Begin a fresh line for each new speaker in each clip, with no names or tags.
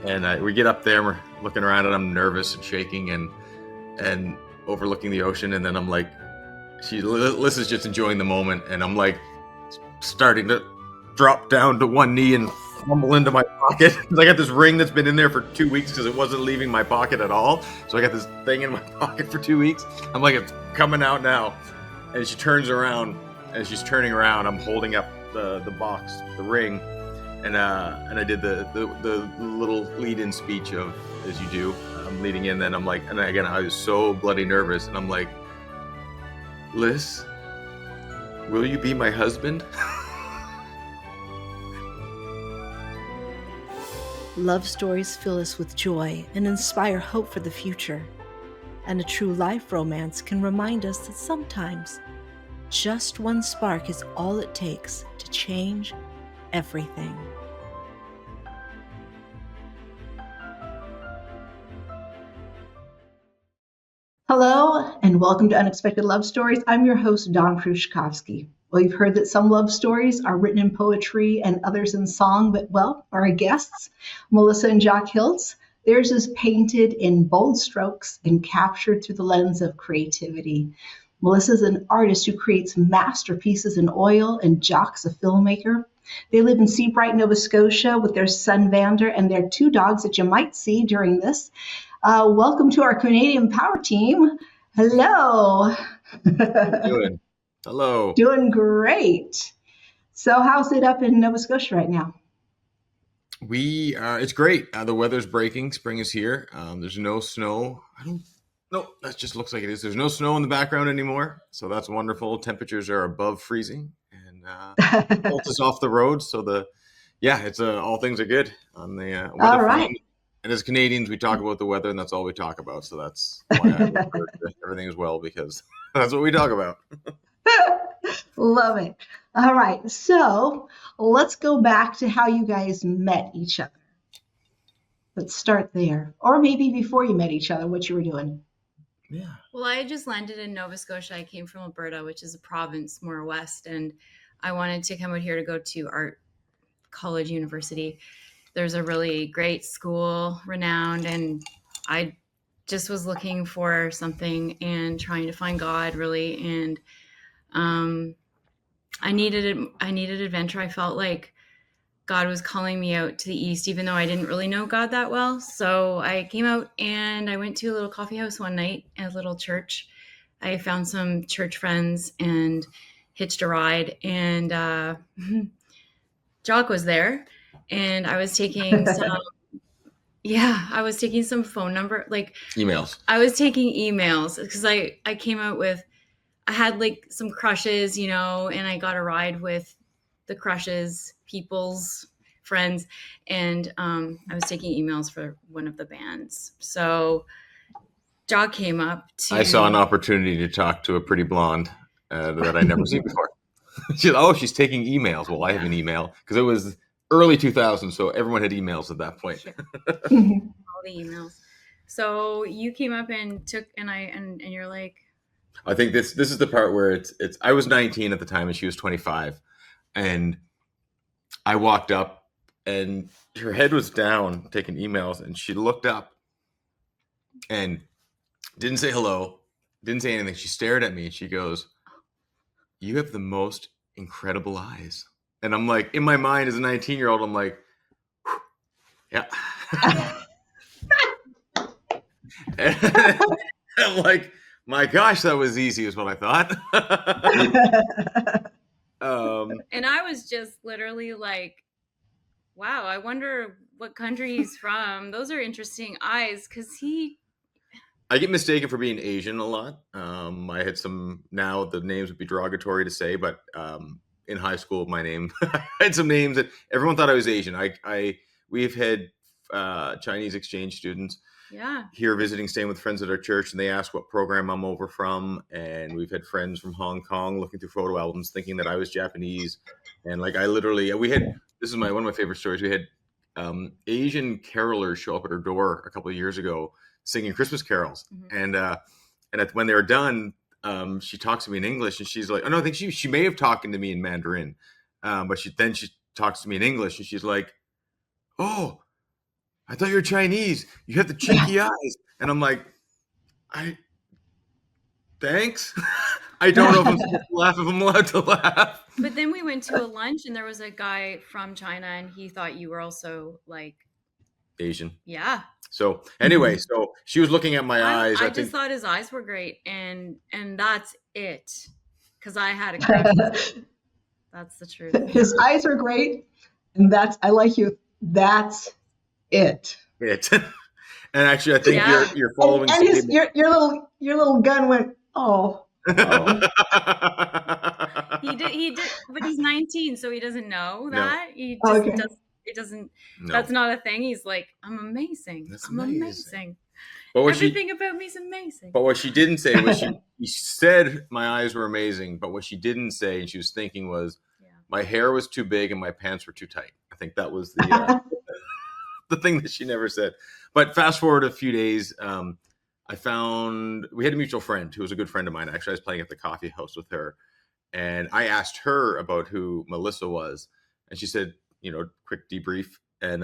And we get up there, and we're looking around, and I'm nervous and shaking and overlooking the ocean. And then I'm like, Liz is just enjoying the moment, and I'm like starting to drop down to one knee and fumble into my pocket. I got this ring that's been in there for 2 weeks because it wasn't leaving my pocket at all. So I got this thing in my pocket for 2 weeks. I'm like, it's coming out now. And she turns around. As she's turning around, I'm holding up the box, the ring, and I did the little lead-in speech of, as you do, leading in. Then I'm like, and again, I was so bloody nervous, and I'm like, Liz, will you be my husband?
Love stories fill us with joy and inspire hope for the future. And a true life romance can remind us that sometimes just one spark is all it takes to change everything.
Hello, and welcome to Unexpected Love Stories. I'm your host, Dawn Prushkovsky. Well, you've heard that some love stories are written in poetry and others in song, but, well, our guests, Melissa and Jock Hiltz, theirs is painted in bold strokes and captured through the lens of creativity. Melissa's an artist who creates masterpieces in oil, and Jock's a filmmaker. They live in Seabright, Nova Scotia, with their son, Vander, and their 2 dogs that you might see during this. Welcome to our Canadian Power Team. Hello.
How you doing? Hello.
Doing great. So how's it up in Nova Scotia right now?
It's great. The weather's breaking. Spring is here. There's no snow. No, that just looks like it is. There's no snow in the background anymore, so that's wonderful. Temperatures are above freezing, and Bolt is off the road. So it's all things are good on the weather
All right.
front. And as Canadians, we talk about the weather, and that's all we talk about. So that's why I refer to everything as well, because that's what we talk about.
Love it. All right. So let's go back to how you guys met each other. Let's start there. Or maybe before you met each other, what you were doing.
Yeah.
Well, I just landed in Nova Scotia. I came from Alberta, which is a province more west, and I wanted to come out here to go to art college university. There's a really great school, renowned, and I just was looking for something and trying to find God, really. And I needed adventure. I felt like God was calling me out to the east, even though I didn't really know God that well. So I came out and I went to a little coffee house one night at a little church. I found some church friends and hitched a ride, and Jock was there, and I was taking some phone number, like
Emails.
I was taking emails because I came out with, I had like some crushes, and I got a ride with the crushes, people's friends, and I was taking emails for one of the bands. So Jock came up to...
I saw an opportunity to talk to a pretty blonde that I'd never seen before. She's taking emails. Well, I have an email, because it was early 2000s, so everyone had emails at that point.
Sure. All the emails. So you came up and took, and you're like...
I think this is the part where it's I was 19 at the time and she was 25, and I walked up and her head was down taking emails, and she looked up and didn't say hello, didn't say anything. She stared at me and she goes, "You have the most incredible eyes." And I'm like, in my mind as a 19-year-old, I'm like, yeah. I'm like, my gosh, that was easy, is what I thought.
And I was just literally like, wow, I wonder what country he's from. Those are interesting eyes, because
I get mistaken for being Asian a lot. I had some, now the names would be derogatory to say, but in high school, my name, I had some names that everyone thought I was Asian. We've had Chinese exchange students here visiting, staying with friends at our church, and they ask what program I'm over from. And we've had friends from Hong Kong looking through photo albums thinking that I was Japanese. And like, this is one of my favorite stories. We had Asian carolers show up at her door a couple of years ago singing Christmas carols. Mm-hmm. And when they were done, she talks to me in English, and she's like, oh no, I think she may have talked to me in Mandarin. But she talks to me in English, and she's like, "Oh, I thought you were Chinese. You have the cheeky eyes. And I'm like, thanks. I don't know if I'm supposed to laugh, if I'm allowed to laugh.
But then we went to a lunch and there was a guy from China and he thought you were also like
Asian.
Yeah.
So anyway, so she was looking at my eyes.
I just thought his eyes were great, and that's it. Because I had a crush. That's the truth.
His eyes are great, and I like you. That's it.
And actually, I think you're following.
And your little gun went. Oh.
He did, but he's 19, so he doesn't know that.
No.
He just it doesn't. No. That's not a thing. He's like, I'm amazing. I'm amazing. But everything about me is amazing.
But what she didn't say was she said my eyes were amazing. But what she didn't say, and she was thinking, was my hair was too big and my pants were too tight. I think that was the the thing that she never said. But fast forward a few days, we had a mutual friend who was a good friend of mine. Actually, I was playing at the coffee house with her, and I asked her about who Melissa was, and she said, quick debrief, and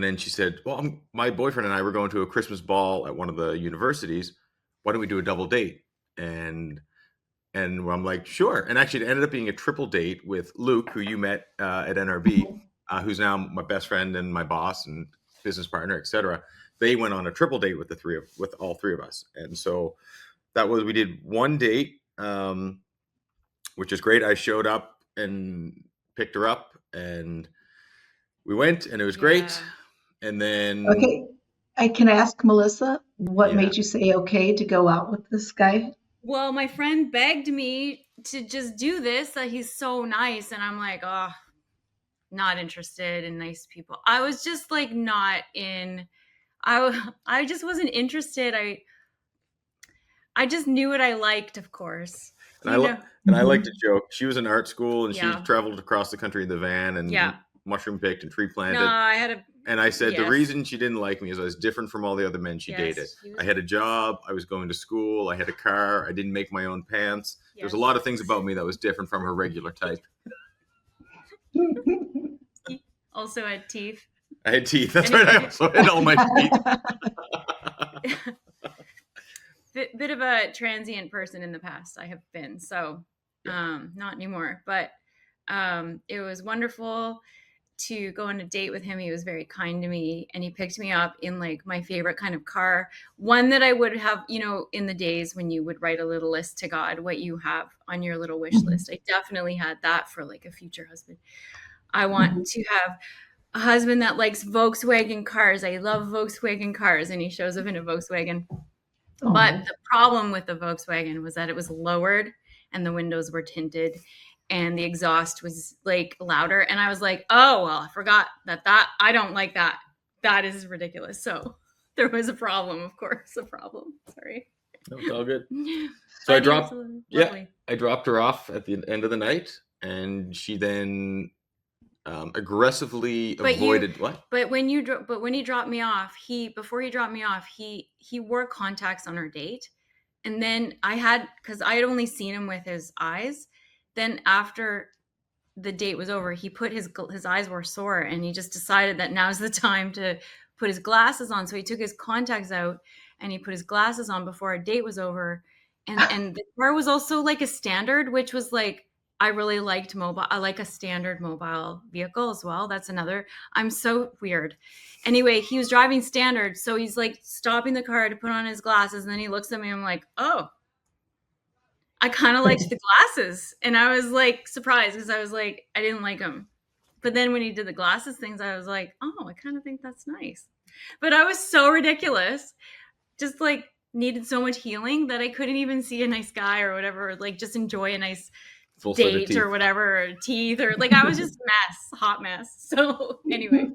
then she said, well, my boyfriend and I were going to a Christmas ball at one of the universities. Why don't we do a double date? And I'm like, sure. And actually, it ended up being a triple date with Luke, who you met at NRB, who's now my best friend and my boss and business partner, etc. They went on a triple date with all three of us, and so we did one date, which is great. I showed up and picked her up, and we went, and it was great. And then
I can ask Melissa what made you say okay to go out with this guy?
Well, my friend begged me to just do this, that he's so nice, and I'm like, oh, not interested in nice people. I was just like not in. I just wasn't interested. I just knew what I liked, of course.
And I like to joke. She was in art school, and she traveled across the country in the van and mushroom picked and tree planted.
No,
and I said the reason she didn't like me is I was different from all the other men she dated. I had a job. I was going to school. I had a car. I didn't make my own pants. Yes. There was a lot of things about me that was different from her regular type.
Also had teeth.
I had teeth. That's right. I also had all my teeth.
Bit of a transient person in the past I have been. So not anymore. But it was wonderful to go on a date with him. He was very kind to me, and he picked me up in like my favorite kind of car, one that I would have, in the days when you would write a little list to God, what you have on your little wish list. I definitely had that for like a future husband. I want to have a husband that likes Volkswagen cars. I love Volkswagen cars. And he shows up in a Volkswagen. Oh. But the problem with the Volkswagen was that it was lowered and the windows were tinted and the exhaust was like louder. And I was like, oh, well, I forgot that I don't like that. That is ridiculous. So there was a problem, of course, Sorry.
No, it's all good. So I dropped her off at the end of the night, and she then aggressively avoided what?
But when he dropped me off, before he dropped me off, he wore contacts on our date. And then because I had only seen him with his eyes. Then after the date was over, he put his eyes were sore, and he just decided that now's the time to put his glasses on. So he took his contacts out and he put his glasses on before our date was over. And the car was also like a standard, which was like, I really liked mobile. I like a standard mobile vehicle as well. That's another. I'm so weird. Anyway, he was driving standard. So he's like stopping the car to put on his glasses. And then he looks at me. I'm like, oh, I kind of liked the glasses. And I was like surprised because I was like, I didn't like them. But then when he did the glasses things, I was like, oh, I kind of think that's nice. But I was so ridiculous. Just like needed so much healing that I couldn't even see a nice guy or whatever. Like just enjoy a nice full date or whatever, or teeth, or like I was just a hot mess. So anyway.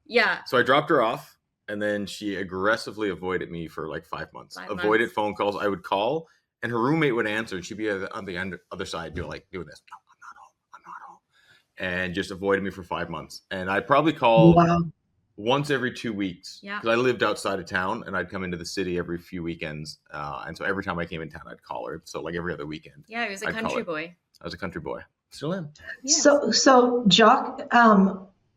Yeah.
So I dropped her off, and then she aggressively avoided me for like 5 months. Avoided phone calls. I would call, and her roommate would answer, and she'd be on the other side doing this. No, I'm not home. And just avoided me for 5 months. And I probably called once every 2 weeks.
Yeah.
Because I lived outside of town, and I'd come into the city every few weekends. And so every time I came in town, I'd call her. So like every other weekend.
Yeah, he was a country boy.
I was a country boy. Still am.
Yeah. So Jock,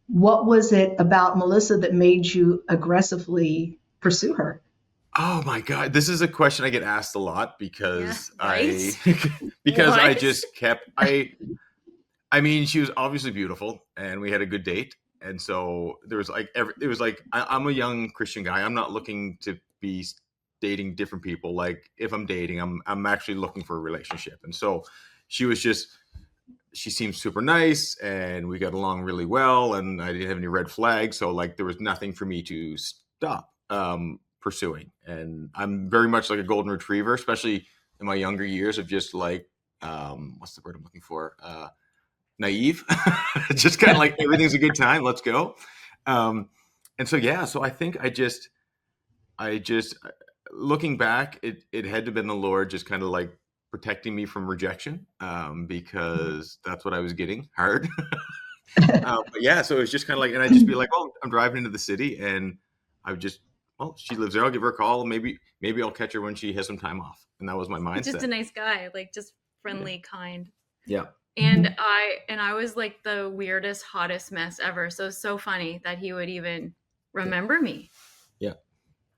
What was it about Melissa that made you aggressively pursue her?
Oh my God. This is a question I get asked a lot
Yeah,
because
right?
because I
What?
just kept, I mean, she was obviously beautiful and we had a good date. And so there was like, it was like, I'm a young Christian guy. I'm not looking to be dating different people. Like if I'm dating, I'm actually looking for a relationship. And so she was just, she seemed super nice and we got along really well and I didn't have any red flags. So like there was nothing for me to stop pursuing. And I'm very much like a golden retriever, especially in my younger years of just like, what's the word I'm looking for? Naive, just kind of like everything's a good time. Let's go. And so, yeah, so I think I just looking back, it had to have been the Lord just kind of like protecting me from rejection, because that's what I was getting hard. But yeah, so it was just kind of like, and I'd just be like, oh, I'm driving into the city, and I would just, well, she lives there. I'll give her a call. Maybe I'll catch her when she has some time off, and that was my
Just
mindset.
a nice guy, like just friendly, kind.
Yeah,
And I was like the weirdest, hottest mess ever. So it's so funny that he would even remember me.
yeah.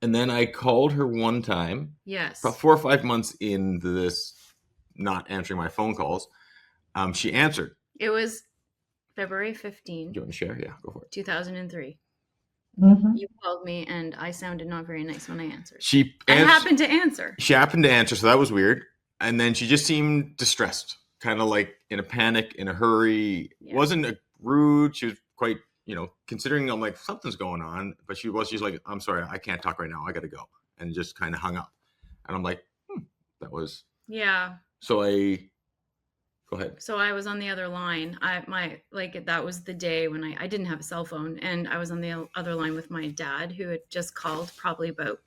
And then I called her one time,
Yes.
about 4 or 5 months into this, not answering my phone calls. She answered.
It was February
Do
15,
you want to share? Yeah, go for it.
2003. You called me and I sounded not very nice when I answered. I happened to answer.
She happened to answer, so that was weird. And then she just seemed distressed, kind of like in a panic, in a hurry.
Yeah.
Wasn't rude. She was quite, considering I'm like, something's going on. But she's like, I'm sorry, I can't talk right now. I got to go. And just kind of hung up. And I'm like, that was.
Yeah.
So go ahead.
So I was on the other line. That was the day when I didn't have a cell phone, and I was on the other line with my dad, who had just called probably about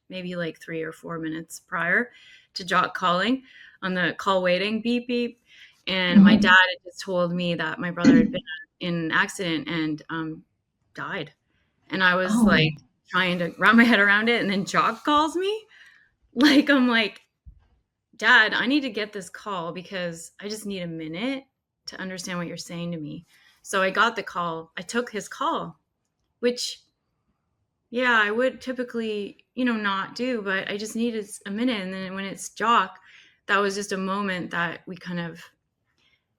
maybe like 3 or 4 minutes prior to Jock calling, on the call waiting, beep beep. And my dad had just told me that my brother had been in an accident and died. And I was like trying to wrap my head around it, and then Jock calls me. Like, I'm like, Dad, I need to get this call because I just need a minute to understand what you're saying to me. So I got the call. I took his call, which, yeah, I would typically, not do, but I just needed a minute. And then when it's Jock, that was just a moment that we kind of,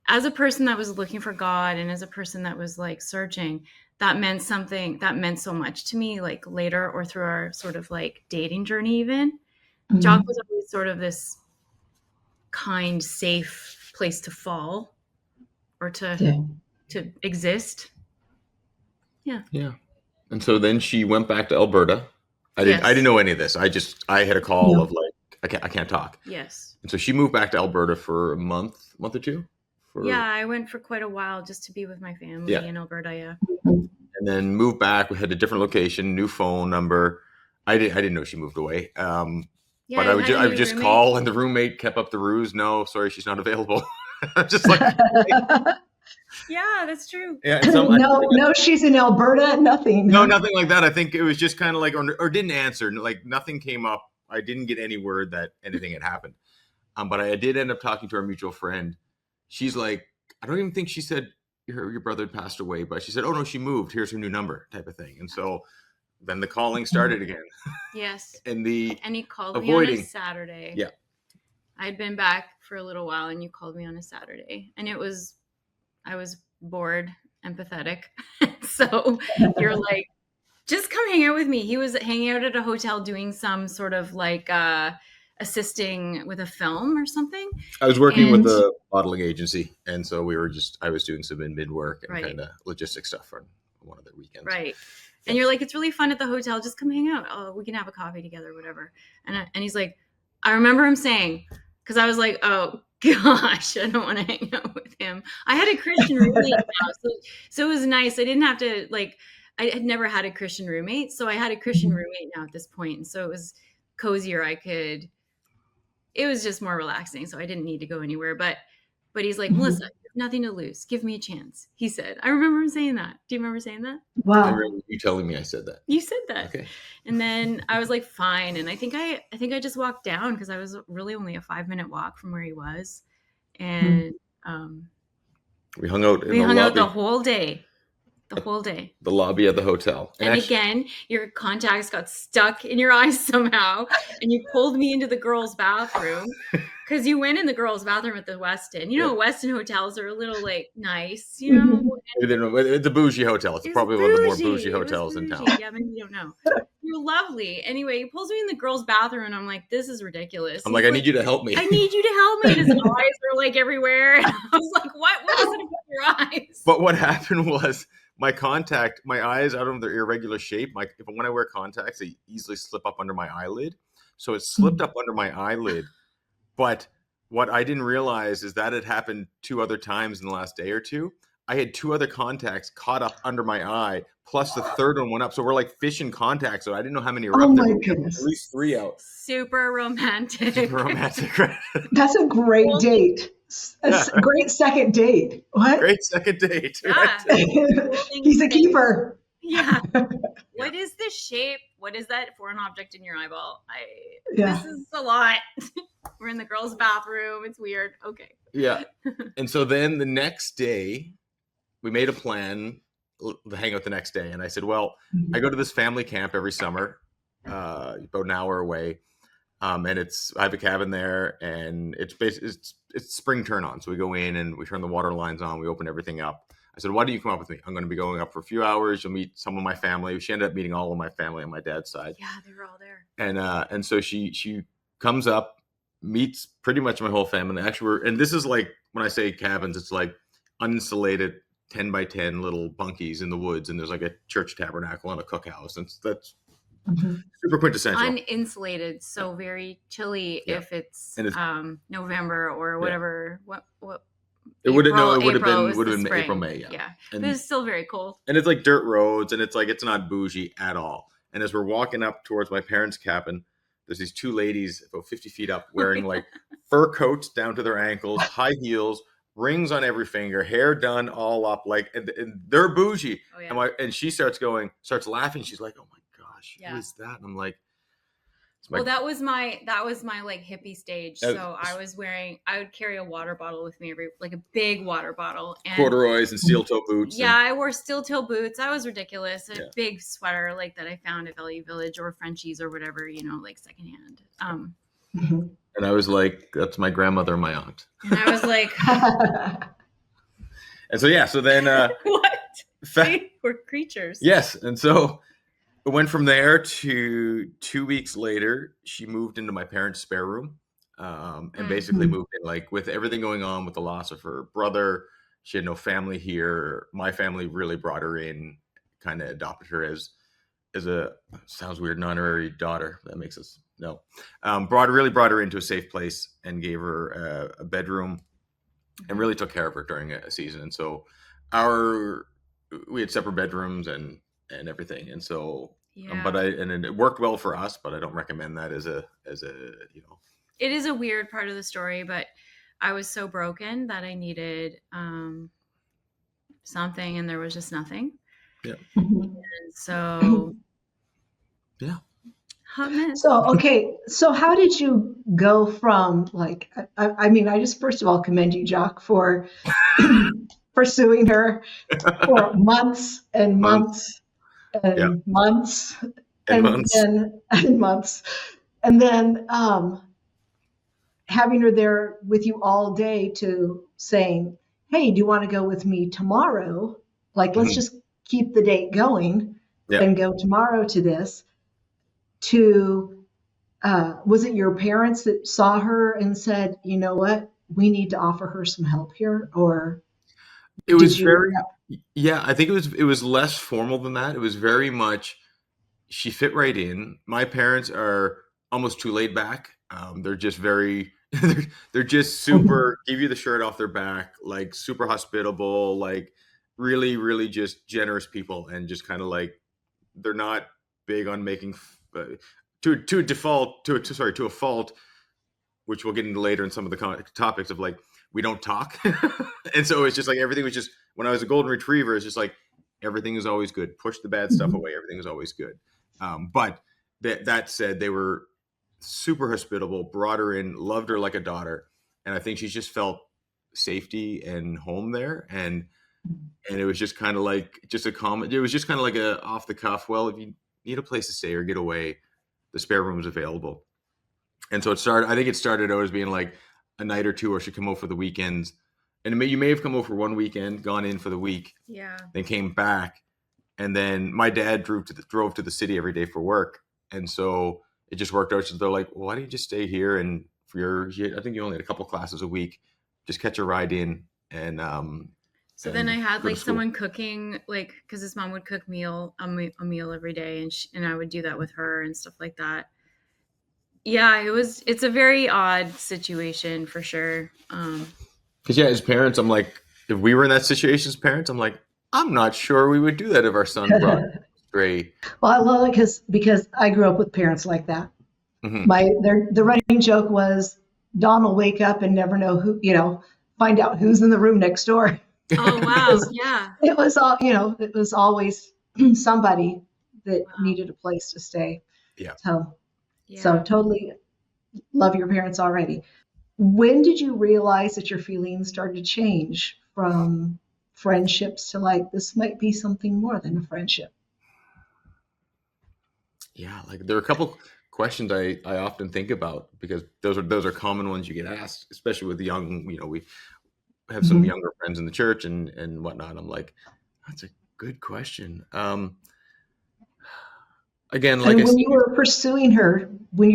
as a person that was looking for God and as a person that was like searching, that meant something, that meant so much to me, like later or through our sort of like dating journey even. Jock was always sort of this kind, safe place to fall or to exist. Yeah.
And so then she went back to Alberta. I didn't know any of this. I had a call of like, I can't talk.
Yes.
And so she moved back to Alberta for a month or two.
Yeah, I went for quite a while just to be with my family in Alberta. Yeah.
And then moved back. We had a different location, new phone number. I didn't know she moved away. But I would just call, and the roommate kept up the ruse. No, sorry, she's not available. I'm just like,
yeah, that's true.
Yeah,
no, she's in Alberta. Nothing.
No, nothing like that. I think it was just kind of like, or didn't answer. Like nothing came up. I didn't get any word that anything had happened. But I did end up talking to our mutual friend. She's like, I don't even think she said your brother had passed away, but she said, oh no, she moved. Here's her new number, type of thing. And so then the calling started again.
Yes.
And
he called me on a Saturday.
Yeah.
I'd been back for a little while, and you called me on a Saturday, and I was bored and pathetic. So you're like, just come hang out with me. He was hanging out at a hotel doing some sort of like assisting with a film or something.
I was working with a modeling agency, and so I was doing some admin work and kind of logistic stuff on one of the weekends.
Right. And you're like, it's really fun at the hotel. Just come hang out. Oh, we can have a coffee together, whatever. And he's like, I remember him saying, because I was like, oh gosh, I don't want to hang out with him. I had a Christian roommate now, so it was nice. I didn't have to I had never had a Christian roommate, so I had a Christian roommate now at this point, and so it was cozier. It was just more relaxing, so I didn't need to go anywhere. But he's like, Melissa, you have nothing to lose. Give me a chance. He said. I remember him saying that. Do you remember saying that?
Wow.
I remember you telling me I said that.
You said that.
Okay.
And then I was like, fine. And I think I just walked down because I was really only a 5-minute walk from where he was. And
we hung out
the whole day. the whole day.
The lobby of the hotel.
And again, your contacts got stuck in your eyes somehow, and you pulled me into the girls' bathroom because you went in the girls' bathroom at the Westin. You know, Westin hotels are a little like nice, you know.
It's a bougie hotel. It's probably one of the more bougie hotels in town.
Yeah, maybe you don't know. You're lovely. Anyway, he pulls me in the girls' bathroom, and I'm like, "This is ridiculous."
I'm like, I need you to help me.
I need you to help me. And his eyes are like everywhere. And I was like, "What? What is it about your eyes?"
But what happened was my eyes, out of their irregular shape. When I wear contacts, they easily slip up under my eyelid. So it slipped up under my eyelid. But what I didn't realize is that had happened 2 other times in the last day or two. I had 2 other contacts caught up under my eye, plus the third one went up. So we're like fishing contacts. So I didn't know how many were up there.
Oh my goodness.
At least 3 out.
Super romantic.
Right?
That's a great date. Great second date. What?
Great second date.
Yeah.
Right?
He's a keeper.
Yeah. What is the shape? What is that foreign object in your eyeball? This is a lot. We're in the girls' bathroom. It's weird. Okay.
Yeah. And so then the next day, we made a plan to hang out the next day. And I said, well, I go to this family camp every summer, about an hour away. And I have a cabin there, and it's spring turn on. So we go in and we turn the water lines on. We open everything up. I said, why don't you come up with me? I'm going to be going up for a few hours. You'll meet some of my family. She ended up meeting all of my family on my dad's side.
Yeah, they were all there.
And so she comes up, meets pretty much my whole family. Actually, and this is like, when I say cabins, it's like uninsulated 10 by 10 little bunkies in the woods. And there's like a church tabernacle and a cookhouse. And that's super quintessential.
Uninsulated, so very chilly if it's November or whatever. What?
It would have been
spring.
April, May.
Yeah.
And
but it's still very cold.
And it's like dirt roads, and it's not bougie at all. And as we're walking up towards my parents' cabin, there's these 2 ladies about 50 feet up wearing like fur coats down to their ankles, high heels, rings on every finger, hair done all up, like, and they're bougie. Oh, yeah. And she starts laughing. She's like, "Oh my gosh, who is that?" And I'm like,
that was my like hippie stage. So I would carry a water bottle with me, like a big water bottle, and
corduroys and steel toe boots.
Yeah, I wore steel toe boots. I was ridiculous. A big sweater like that I found at Value Village or Frenchies or whatever, like secondhand.
And I was like, that's my grandmother and my aunt.
And I was like,
and so then
what? We're creatures.
Yes, and so it went from there to 2 weeks later, she moved into my parents' spare room, and basically moved in, like, with everything going on with the loss of her brother. She had no family here. My family really brought her in, kind of adopted her as a, sounds weird, an honorary daughter. That makes us, no. Brought her into a safe place and gave her a bedroom and really took care of her during a season. And so we had separate bedrooms and everything, and so and it worked well for us, but I don't recommend that as a
It is a weird part of the story, but I was so broken that I needed something, and there was just nothing.
Yeah.
And so hot mess.
So how did you go from, like, I mean, I just first of all commend you, Jock, for pursuing her for months and months. And months and months, and then having her there with you all day to saying, "Hey, do you want to go with me tomorrow? Like, let's just keep the date going and go tomorrow to this." Was it your parents that saw her and said, "You know what? We need to offer her some help here," or
it was I think it was less formal than that. It was very much, she fit right in. My parents are almost too laid back. They're just very, they're just super, give you the shirt off their back, like super hospitable, like really, really just generous people. And just kind of like, they're not big on making, to a fault, which we'll get into later in some of the topics of, like, we don't talk. And so it's just like, everything was just, when I was a golden retriever, it's just like, everything is always good. Push the bad stuff away. Everything is always good. But that said, they were super hospitable, brought her in, loved her like a daughter. And I think she's just felt safety and home there. And And it was just kind of like just a comment. It was just kind of like a off the cuff. Well, if you need a place to stay or get away, the spare room is available. And so it started. I think it started out as being like a night or two, or she'd come over for the weekends. And you may have come over for one weekend, gone in for the week,
Yeah.
then came back, and then my dad drove to the city every day for work, and so it just worked out. So they're like, well, "Why don't you just stay here and for I think you only had a couple classes a week, just catch a ride in and."
So then I had
go to
like
school.
someone cooking, like, because his mom would cook a meal every day, and I would do that with her and stuff like that. Yeah, it's a very odd situation for sure.
Because as parents, I'm like, if we were in that situation as parents, I'm like, I'm not sure we would do that if our son brought stray.
Well, I love it because I grew up with parents like that.
Mhm.
The running joke was Don will wake up and never know find out who's in the room next door.
Oh wow, yeah.
It was it was always somebody that needed a place to stay.
Yeah.
So totally love your parents already. When did you realize that your feelings started to change from friendships to like this might be something more than a friendship?
Yeah, like there are a couple questions I often think about because those are common ones you get asked, especially with young. We have some younger friends in the church and whatnot. I'm like, that's a good question. Again, like
And
I
when
said,
you were pursuing her, were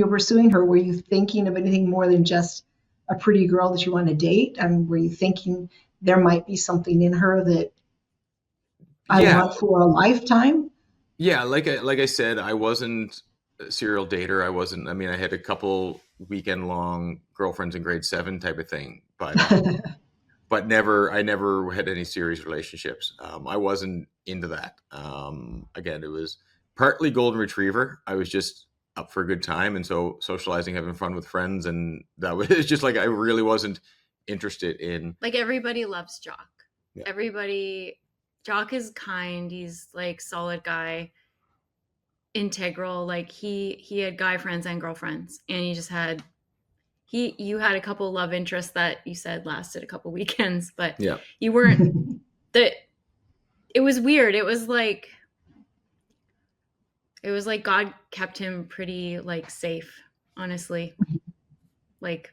you thinking of anything more than just a pretty girl that you want to date? And were you thinking there might be something in her that I
yeah,
want for a lifetime?
yeah. Like I said, I wasn't a serial dater. I wasn't. I mean, I had a couple weekend long girlfriends in grade 7 type of thing, but I never had any serious relationships. I wasn't into that. Again, it was partly golden retriever. I was just up for a good time, and so socializing, having fun with friends, and that was it's just like I really wasn't interested in.
Like everybody loves Jock.
Yeah.
Jock is kind. He's like solid guy, integral. Like he had guy friends and girlfriends, and he just had you had a couple love interests that you said lasted a couple weekends, but
Yeah.
you weren't that. It was weird. It was like God kept him pretty like safe, honestly. Like,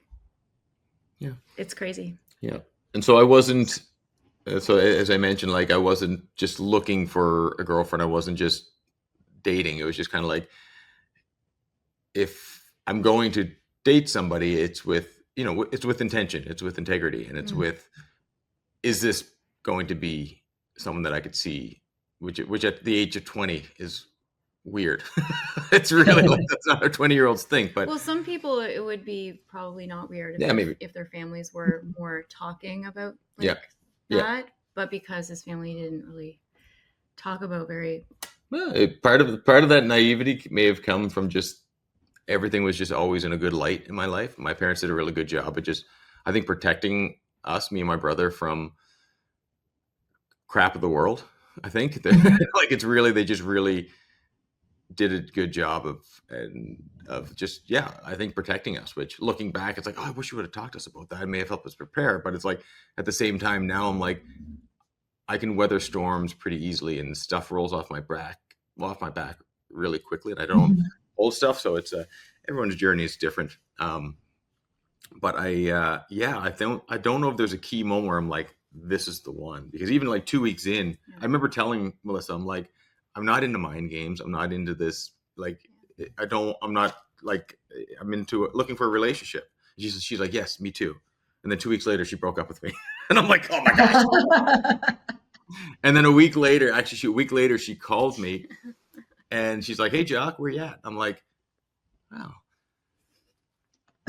Yeah,
it's crazy.
yeah. And so I wasn't. So as I mentioned, like I wasn't just looking for a girlfriend. I wasn't just dating. It was just kind of like if I'm going to date somebody, it's with it's with intention, it's with integrity, and it's with is this going to be someone that I could see, which at the age of 20 is weird. It's really like that's not how 20-year-olds think. But
well, some people it would be probably not weird if,
maybe
if their families were more talking about
that.
But because his family didn't really talk about very
Well, part of that naivety may have come from just everything was just always in a good light in my life. My parents did a really good job at just, I think, protecting us, me and my brother, from crap of the world. I think like it's really they just really did a good job of just I think protecting us. Which looking back, it's like, oh, I wish you would have talked to us about that. It may have helped us prepare. But it's like at the same time now, I'm like, I can weather storms pretty easily, and stuff rolls off my back really quickly, and I don't hold stuff. So it's everyone's journey is different. But I don't know if there's a key moment where I'm like, this is the one, because even like 2 weeks in, I remember telling Melissa, I'm like, I'm not into mind games. I'm not into this. Like, I'm not like, I'm into looking for a relationship. She's like, yes, me too. And then 2 weeks later, she broke up with me. And I'm like, oh my gosh. And then a week later, she called me and she's like, hey, Jock, where you at? I'm like, wow.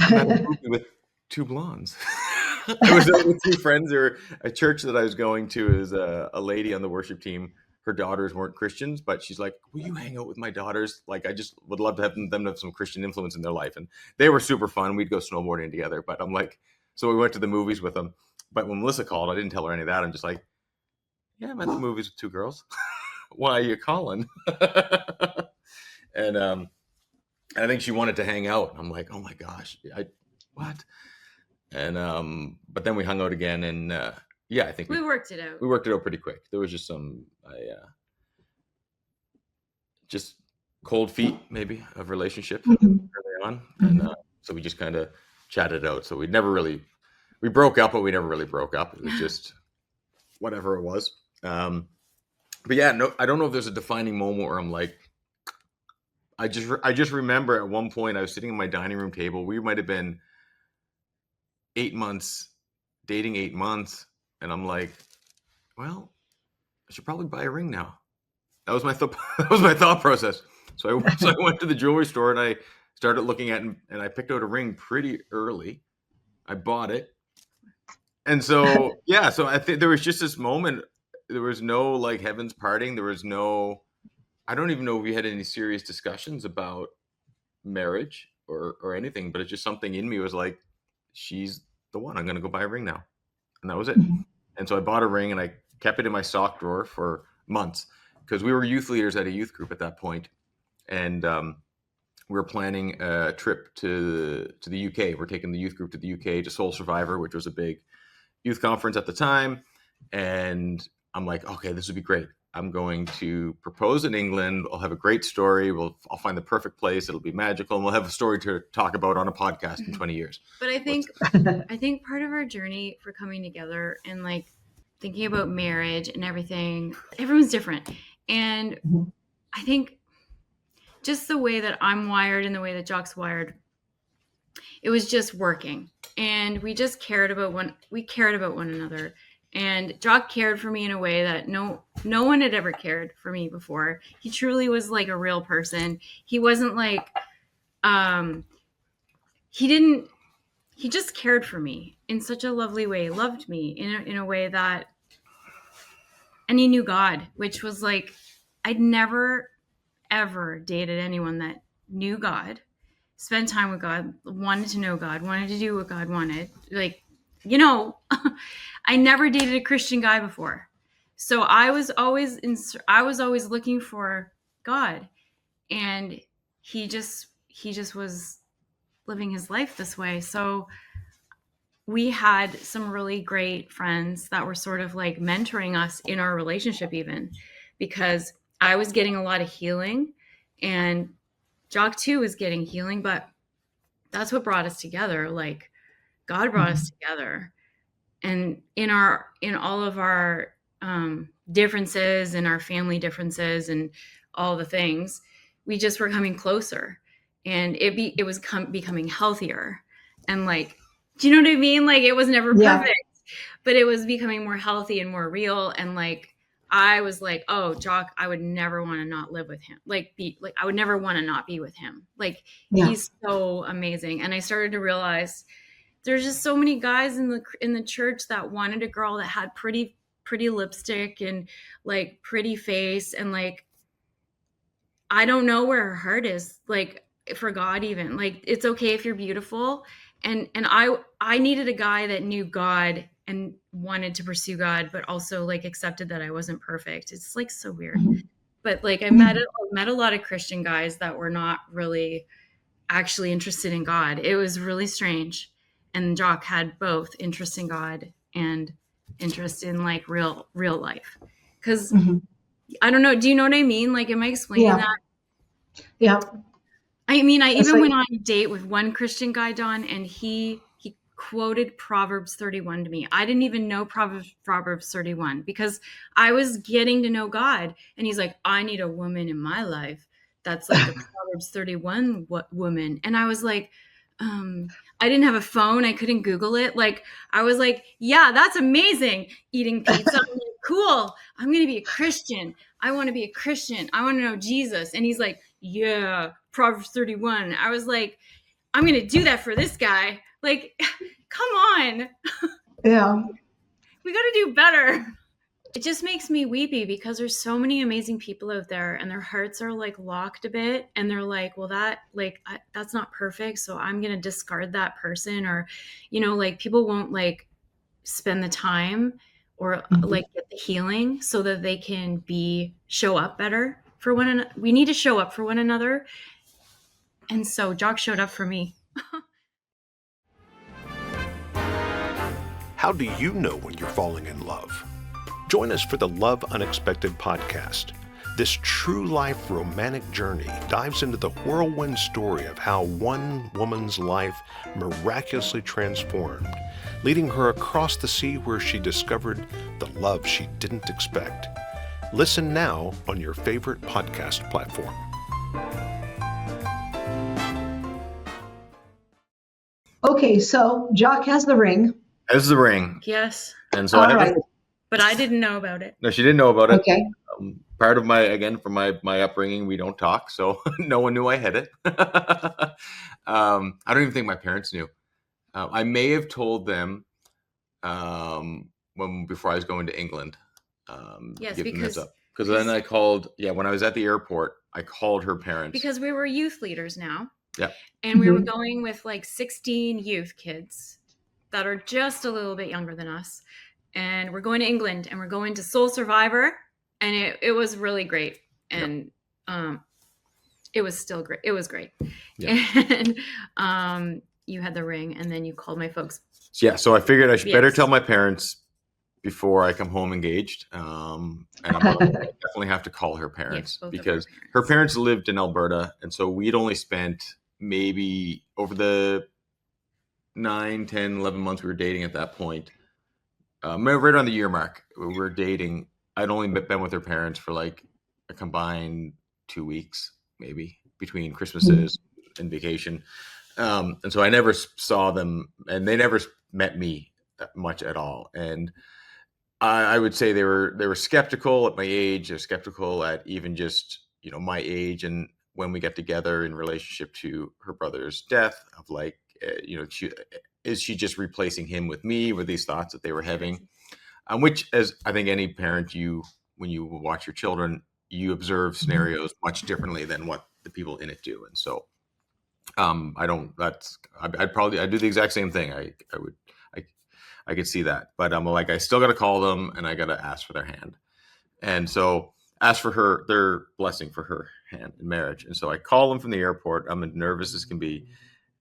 I'm at a movie with 2 blondes. I was out with 2 friends. There were a church that I was going to is a lady on the worship team. Her daughters weren't Christians, but she's like, will you hang out with my daughters? Like, I just would love to have them to have some Christian influence in their life. And they were super fun. We'd go snowboarding together. But I'm like, so we went to the movies with them. But when Melissa called, I didn't tell her any of that. I'm just like, yeah, I'm at the movies with 2 girls. Why are you calling? And I think she wanted to hang out. I'm like, oh my gosh, what? And but then we hung out again, and Yeah, I think
we worked it out.
we worked it out pretty quick. There was just some just cold feet maybe of relationship early on, and so we just kind of chatted out. So we broke up, but we never really broke up. It was just whatever it was. But yeah, no, I don't know if there's a defining moment where I'm like, I just remember at one point I was sitting at my dining room table. We might have been 8 months dating, 8 months, and I'm like, well, I should probably buy a ring now. That was my that was my thought process. So I went to the jewelry store and I started looking at and I picked out a ring pretty early. I bought it, and so yeah. So I think there was just this moment. There was no like heavens parting. There was no. I don't even know if we had any serious discussions about marriage or anything. But it's just something in me was like, she's the one. I'm gonna go buy a ring now, and that was it. And so I bought a ring and I kept it in my sock drawer for months because we were youth leaders at a youth group at that point, and we were planning a trip to the UK. We're taking the youth group to the UK to Soul Survivor, which was a big youth conference at the time. And I'm like, okay, this would be great. I'm going to propose in England. I'll have a great story. I'll find the perfect place. It'll be magical, and we'll have a story to talk about on a podcast in 20 years.
But I think part of our journey for coming together and like thinking about marriage and everything, everyone's different. And I think just the way that I'm wired and the way that Jock's wired, it was just working. And we just cared about one another. And Jock cared for me in a way that no one had ever cared for me before. He truly was like a real person. He wasn't like, he just cared for me in such a lovely way. He loved me in a way that, and he knew God, which was like, I'd never, ever dated anyone that knew God, spent time with God, wanted to know God, wanted to do what God wanted. Like, I never dated a Christian guy before. So I was always looking for God, and he just was living his life this way. So we had some really great friends that were sort of like mentoring us in our relationship, even because I was getting a lot of healing and Jock too was getting healing, but that's what brought us together. Like God brought us together, and in all of our differences and our family differences and all the things, we just were coming closer, and it was becoming healthier. And like, do you know what I mean? Like it was never perfect, but it was becoming more healthy and more real. And like, I was like, oh, Jock, I would never want to not live with him. I would never want to not be with him. Like he's so amazing. And I started to realize there's just so many guys in the church that wanted a girl that had pretty lipstick and like pretty face, and like I don't know where her heart is, like for God. Even like, it's okay if you're beautiful, and I needed a guy that knew God and wanted to pursue God, but also like accepted that I wasn't perfect. It's like so weird. But like I met a lot of Christian guys that were not really actually interested in God. It was really strange. And Jock had both interest in God and interest in like real life. Because I don't know, do you know what I mean? Like, am I explaining that?
Yeah.
I mean, I even went on a date with one Christian guy, Don, and he quoted Proverbs 31 to me. I didn't even know Proverbs 31 because I was getting to know God. And he's like, I need a woman in my life that's like the Proverbs 31 woman. And I was like, I didn't have a phone. I couldn't Google it. Like, I was like, yeah, that's amazing. Eating pizza. I'm like, cool. I'm going to be a Christian. I want to be a Christian. I want to know Jesus. And he's like, yeah, Proverbs 31. I was like, I'm going to do that for this guy. Like, come on.
Yeah.
We got to do better. It just makes me weepy because there's so many amazing people out there and their hearts are like locked a bit. And they're like, well, that's not perfect. So I'm going to discard that person. Or, like people won't like spend the time or like get the healing so that they can show up better for one another. We need to show up for one another. And so Jock showed up for me.
How do you know when you're falling in love? Join us for the Love Unexpected podcast. This true life romantic journey dives into the whirlwind story of how one woman's life miraculously transformed, leading her across the sea where she discovered the love she didn't expect. Listen now on your favorite podcast platform.
Okay, so Jock has the ring.
Has the ring.
Yes,
And so
All right.
but I didn't know about it.
No, she didn't know about it.
Okay.
Part of from my upbringing, we don't talk, so no one knew I had it. I don't even think my parents knew. I may have told them before I was going to England.
Yes,
give them
because
heads up. Because then I called. Yeah, when I was at the airport, I called her parents
because we were youth leaders now.
Yeah,
and we were going with like 16 youth kids that are just a little bit younger than us, and we're going to England, and we're going to Soul Survivor, and it was really great, and it was still great. It was great. Yeah. And you had the ring, and then you called my folks.
Yeah, so I figured I should better tell my parents before I come home engaged. And I definitely have to call her parents, because her parents lived in Alberta, and so we'd only spent maybe over the 9, 10, 11 months we were dating at that point, right around the year mark we were dating, I'd only been with her parents for like a combined 2 weeks, maybe, between Christmases and vacation. And so I never saw them, and they never met me much at all. And I would say they were skeptical at my age. They're skeptical at even just, my age, and when we get together in relationship to her brother's death, of like, is she just replacing him with me? Were these thoughts that they were having? Which, as I think any parent, when you watch your children, you observe scenarios much differently than what the people in it do. And so I'd do the exact same thing. I could see that, but I'm like, I still got to call them, and I got to ask for their hand. And so ask for their blessing for her hand in marriage. And so I call them from the airport. I'm as nervous as can be,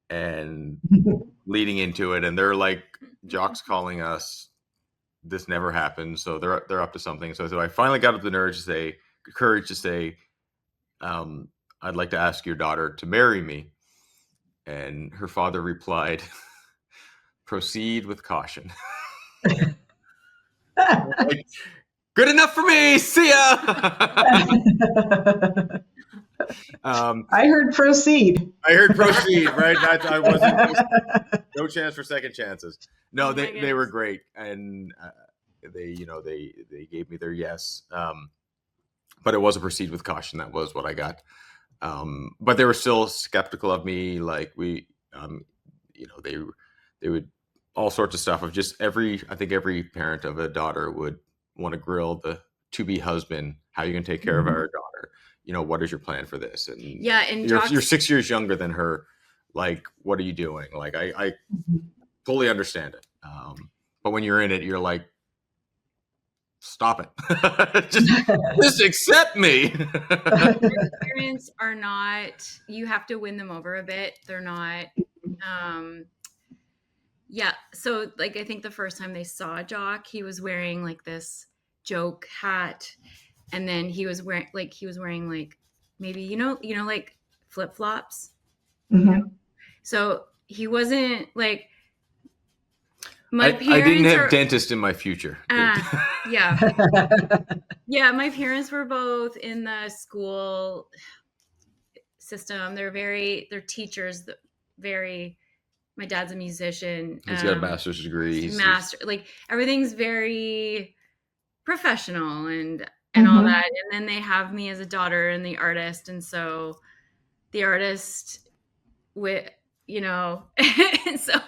and leading into it. And they're like, Jock's calling us. This never happened. So they're up to something. So I finally got up the courage to say, I'd like to ask your daughter to marry me. And her father replied, proceed with caution. Like, good enough for me. See ya.
I heard proceed.
Right? I wasn't. No chance for second chances. No, they were great, and they gave me their yes. But it was a proceed with caution. That was what I got. But they were still skeptical of me. Like they would, all sorts of stuff of just I think every parent of a daughter would want to grill the to-be husband. How are you going to take care of our daughter? What is your plan for this? And and you're 6 years younger than her. Like, what are you doing? Like, I fully understand it. But when you're in it, you're like, stop it. just accept me.
Parents are not, you have to win them over a bit. They're not, so like, I think the first time they saw Jock, he was wearing like this joke hat, and then he was wearing like maybe like flip-flops. So he wasn't like, my parents
I didn't have dentist in my future.
Yeah, my parents were both in the school system. They're teachers. My dad's a musician.
He's got a master's degree.
Like, everything's very professional and all that. And then they have me as a daughter and the artist. And so the artist with, and so.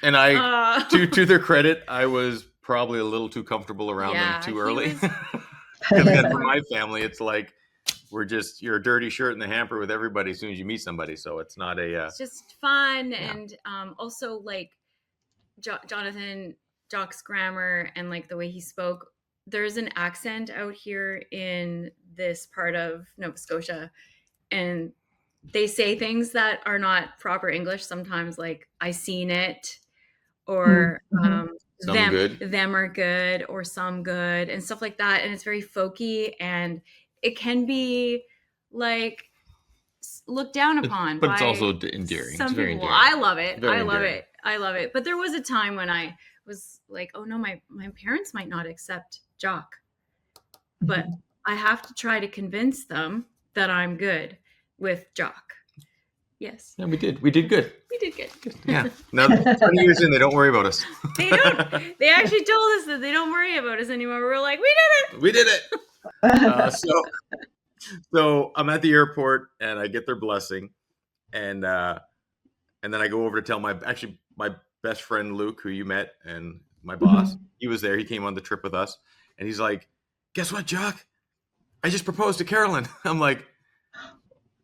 And
I, to their credit, I was probably a little too comfortable around them too early. Because then for my family, it's like, you're a dirty shirt in the hamper with everybody as soon as you meet somebody. So it's not it's
just fun. Yeah. And also like Jonathan, Jock's grammar and like the way he spoke, there's an accent out here in this part of Nova Scotia, and they say things that are not proper English sometimes, like I seen it, or
Some good.
them are good or some good and stuff like that. And it's very folky and it can be like looked down upon.
But it's
by
also endearing.
some
It's very
people.
endearing.
I love it.
Very
I love
endearing.
it. I love it. But there was a time when I was like, oh no, my parents might not accept Jock, but I have to try to convince them that I'm good with Jock. Yes.
Yeah, we did. We did good.
We did good.
Yeah. Now, 20 years in, they don't worry about us.
They don't. They actually told us that they don't worry about us anymore. We're like, we did it.
We did it. So I'm at the airport and I get their blessing, and then I go over to tell my best friend Luke, who you met, and my boss. He was there. He came on the trip with us, and he's like, "Guess what, Jock? I just proposed to Carolyn." I'm like,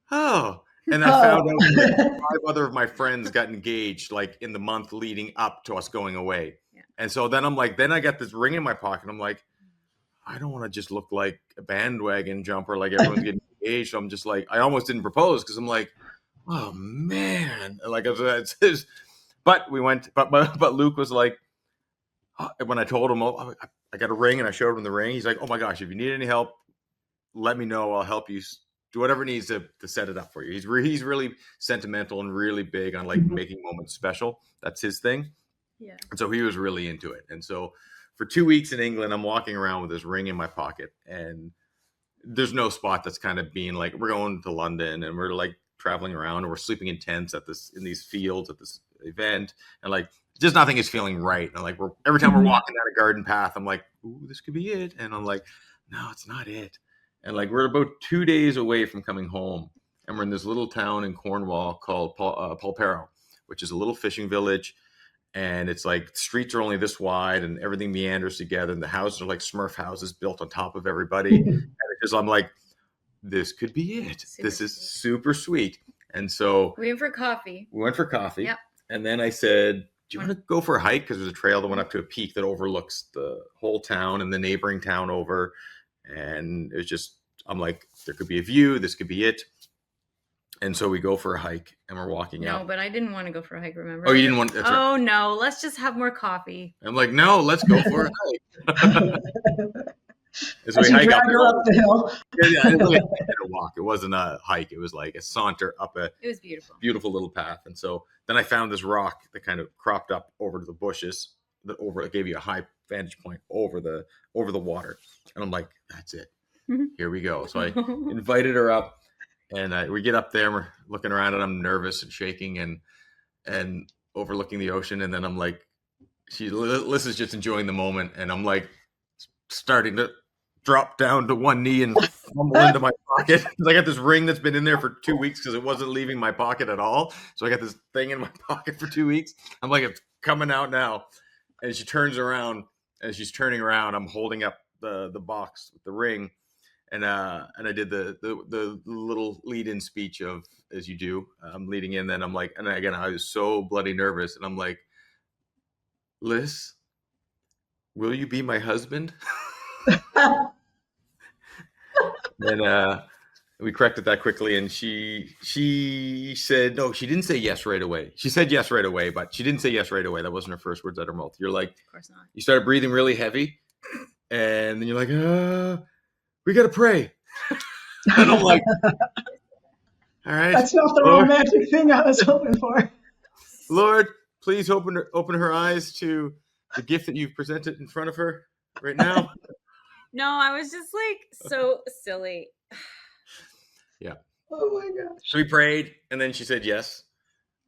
"Oh." And I found out that 5 other of my friends got engaged like in the month leading up to us going away.
Yeah.
And so then I'm like, then I got this ring in my pocket. I'm like, I don't want to just look like a bandwagon jumper, like everyone's getting engaged. So I'm just like, I almost didn't propose because I'm like, oh man, like but we went, but Luke was like, when I told him, oh, I got a ring, and I showed him the ring. He's like, oh my gosh, if you need any help, let me know. I'll help you do whatever it needs to set it up for you. He's really sentimental and really big on like making moments special. That's his thing.
Yeah.
And so he was really into it. And so for 2 weeks in England, I'm walking around with this ring in my pocket, and there's no spot that's kind of being like, we're going to London and we're like traveling around and we're sleeping in tents in these fields at this event. And like, just nothing is feeling right. And like, every time we're walking down a garden path, I'm like, ooh, this could be it. And I'm like, no, it's not it. And like, we're about 2 days away from coming home, and we're in this little town in Cornwall called Polperro, which is a little fishing village. And it's like streets are only this wide and everything meanders together. And the houses are like Smurf houses built on top of everybody. And because I'm like, this could be it. This is super sweet. And so
we went for coffee.
Yep. And then I said, do you want to go for a hike? Because there's a trail that went up to a peak that overlooks the whole town and the neighboring town over. And it was just, I'm like, there could be a view. This could be it. And so we go for a hike and we're walking out.
No, but I didn't want to go for a hike, remember?
Oh, you didn't want to?
Oh, no. Let's just have more coffee.
I'm like, no, let's go for a hike.
So we hike up the hill.
Yeah, it was like a walk. It wasn't a hike. It was like a saunter up it
was beautiful.
Beautiful little path. And so then I found this rock that kind of cropped up over to the bushes that gave you a high vantage point over the water. And I'm like, that's it. Here we go. So I invited her up, and we get up there and we're looking around, and I'm nervous and shaking and overlooking the ocean. And then I'm like, Liz is just enjoying the moment. And I'm like starting to drop down to one knee and fumble into my pocket. I got this ring that's been in there for 2 weeks because it wasn't leaving my pocket at all. So I got this thing in my pocket for 2 weeks. I'm like, it's coming out now. And she turns around. As she's turning around, I'm holding up the box with the ring. And I did the little lead-in speech of, as you do, I'm leading in. Then I'm like, and again, I was so bloody nervous. And I'm like, Liz, will you be my husband? And we corrected that quickly. And she said, no, she didn't say yes right away. She said yes right away, but she didn't say yes right away. That wasn't her first words out of her mouth. You're like,
of course not. You
started breathing really heavy. And then you're like, we got to pray. And I'm like, all right.
That's not the romantic thing I was hoping for.
Lord, please open her eyes to the gift that you've presented in front of her right now.
No, I was just like so silly.
Yeah.
Oh my gosh.
So we prayed, and then she said yes.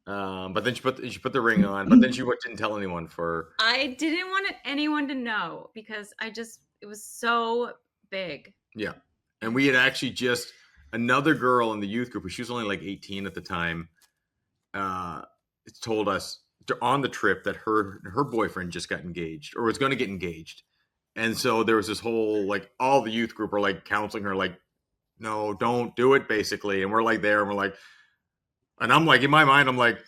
But then she put the ring on, but then she didn't tell anyone for.
I didn't want anyone to know because it was so big.
Yeah. And we had actually just another girl in the youth group, she was only like 18 at the time, told us on the trip that her boyfriend just got engaged or was going to get engaged. And so there was this whole, like, all the youth group were like counseling her, like, no, don't do it, basically. And we're like there and we're like, and I'm like, in my mind, I'm like,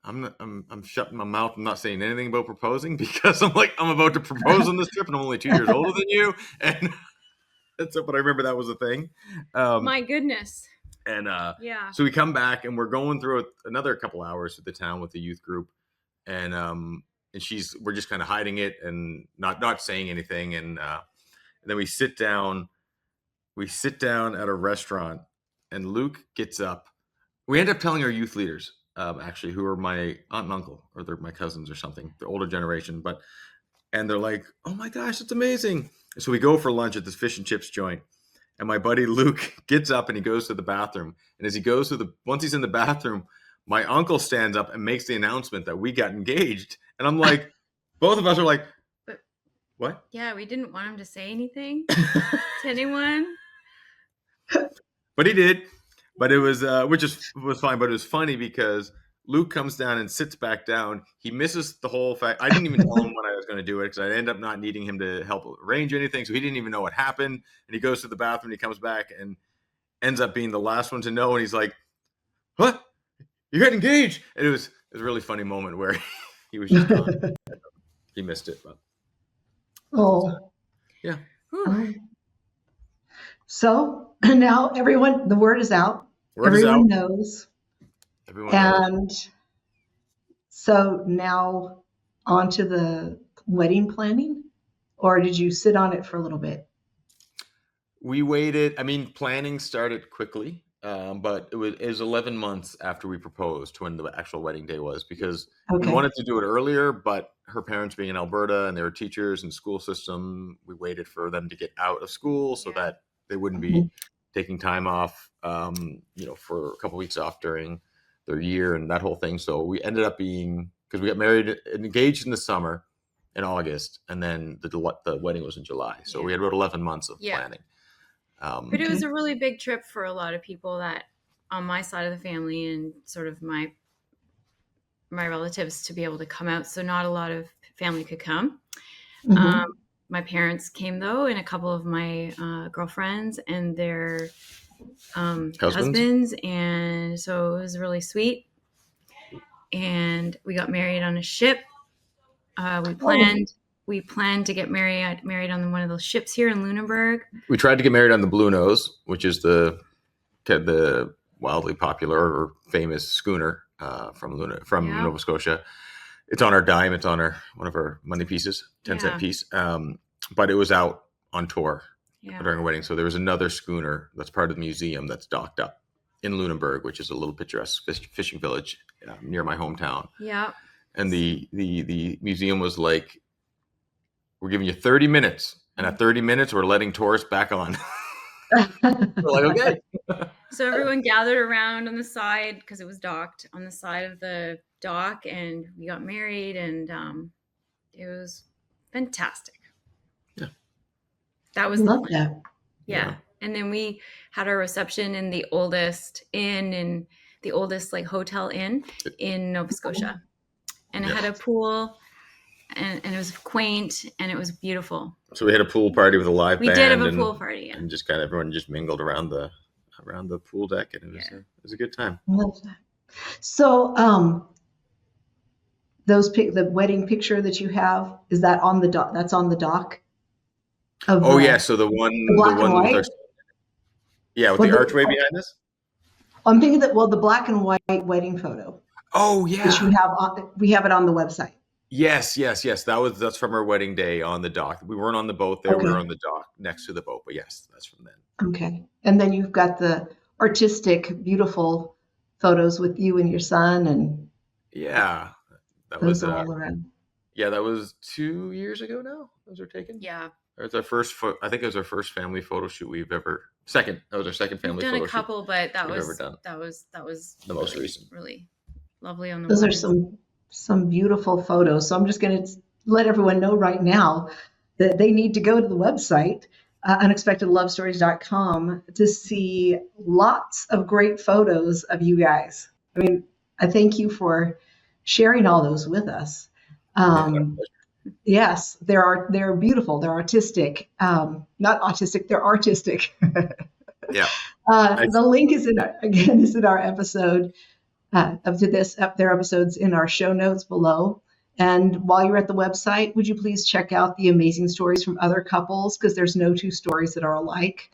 I'm shutting my mouth. I'm not saying anything about proposing because I'm like, I'm about to propose on this trip and I'm only 2 years older than you. And that's it. But I remember that was a thing.
My goodness.
And
yeah.
So we come back and we're going through another couple hours at the town with the youth group. And we're just kind of hiding it and not saying anything. And then we sit down at a restaurant, and Luke gets up. We end up telling our youth leaders, actually, who are my aunt and uncle, or they're my cousins or something, the older generation. And they're like, "Oh my gosh, it's amazing!" So we go for lunch at this fish and chips joint, and my buddy Luke gets up and he goes to the bathroom. And as he goes to once he's in the bathroom, my uncle stands up and makes the announcement that we got engaged. And I'm like, both of us are like,
But
what?
yeah, we didn't want him to say anything to anyone.
But he did. But it was, which was fine. But it was funny because Luke comes down and sits back down. He misses the whole fact. I didn't even tell him when I was going to do it because I ended up not needing him to help arrange anything. So he didn't even know what happened. And he goes to the bathroom. And he comes back and ends up being the last one to know. And he's like, "What? You got engaged?" And it was a really funny moment where he was just gone. He missed it. But
Oh.
Yeah.
So now the word is out. Everyone knows.
Everyone knows.
So now on to the wedding planning, or did you sit on it for a little bit?
We waited. I mean, planning started quickly, but it was 11 months after we proposed to when the actual wedding day was, because we wanted to do it earlier, but her parents being in Alberta and they were teachers in the school system, we waited for them to get out of school so that they wouldn't be taking time off, for a couple weeks off during their year and that whole thing. So we ended up because we got married and engaged in the summer in August, and then the wedding was in July. So we had about 11 months of planning.
But it was a really big trip for a lot of people that on my side of the family and sort of my relatives to be able to come out. So not a lot of family could come. My parents came though, and a couple of my girlfriends and their husbands. And so it was really sweet. And we got married on a ship. We planned to get married on one of those ships here in Lunenburg. We
tried to get married on the Blue Nose, which is the wildly popular or famous schooner from Nova Scotia. It's on our dime. It's on one of our money pieces, 10-cent piece. But it was out on tour during a wedding. So there was another schooner that's part of the museum that's docked up in Lunenburg, which is a little picturesque fishing village near my hometown.
Yeah.
And the museum was like, "We're giving you 30 minutes. And at 30 minutes, we're letting tourists back on." We're like, okay.
So everyone gathered around on the side, because it was docked on the side of the dock, and we got married, and it was fantastic.
Yeah.
That was
Love that.
Yeah. And then we had our reception in the oldest inn and the oldest hotel inn in Nova Scotia. And it had a pool, and it was quaint, and it was beautiful.
So we had a pool party with a live band.
We did have a pool party,
and just kind of everyone just mingled around the pool deck, and it was a good time.
Love that. So the wedding picture that you have, is that on the dock? That's on the dock.
So the one
black and white.
With the archway behind us.
I'm thinking that the black and white wedding photo.
Oh yeah.
Which we have it on the website.
Yes. That's from our wedding day on the dock. We weren't on the boat there. We were on the dock next to the boat, but yes, that's from then.
Okay. And then you've got the artistic, beautiful photos with you and your son, and
that was all around. Yeah, that was 2 years ago now. Those were taken.
Yeah.
It was our first. I think it was our first family photo shoot we've ever. That was our second family photo shoot.
We've done a couple, but that was
the most recent.
Really lovely on the.
Those are some beautiful photos. So I'm just going to let everyone know right now that they need to go to the website, unexpectedlovestories.com, to see lots of great photos of you guys. I mean, I thank you for sharing all those with us. Yes, they're beautiful. They're artistic. Not autistic. They're artistic.
Yeah.
The link is in our episode. There are episodes in our show notes below. And while you're at the website, would you please check out the amazing stories from other couples, because there's no two stories that are alike.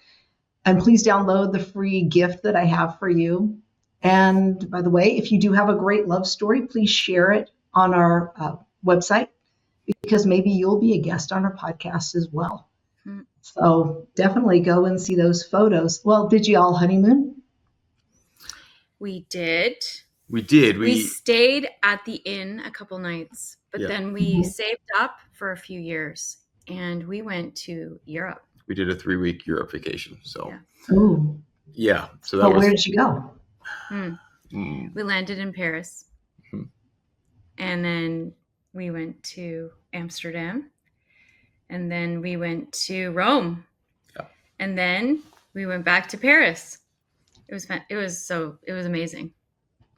And please download the free gift that I have for you. And by the way, if you do have a great love story, please share it on our website, because maybe you'll be a guest on our podcast as well.
Hmm.
So definitely go and see those photos. Well, did you all honeymoon?
We did.
We did.
We stayed at the inn a couple nights, but then we saved up for a few years and we went to Europe.
We did a 3-week Europe vacation. So
Oh,
yeah. So that was.
where did you go?
We landed in Paris, and then we went to Amsterdam, and then we went to Rome, and then we went back to Paris. It was amazing.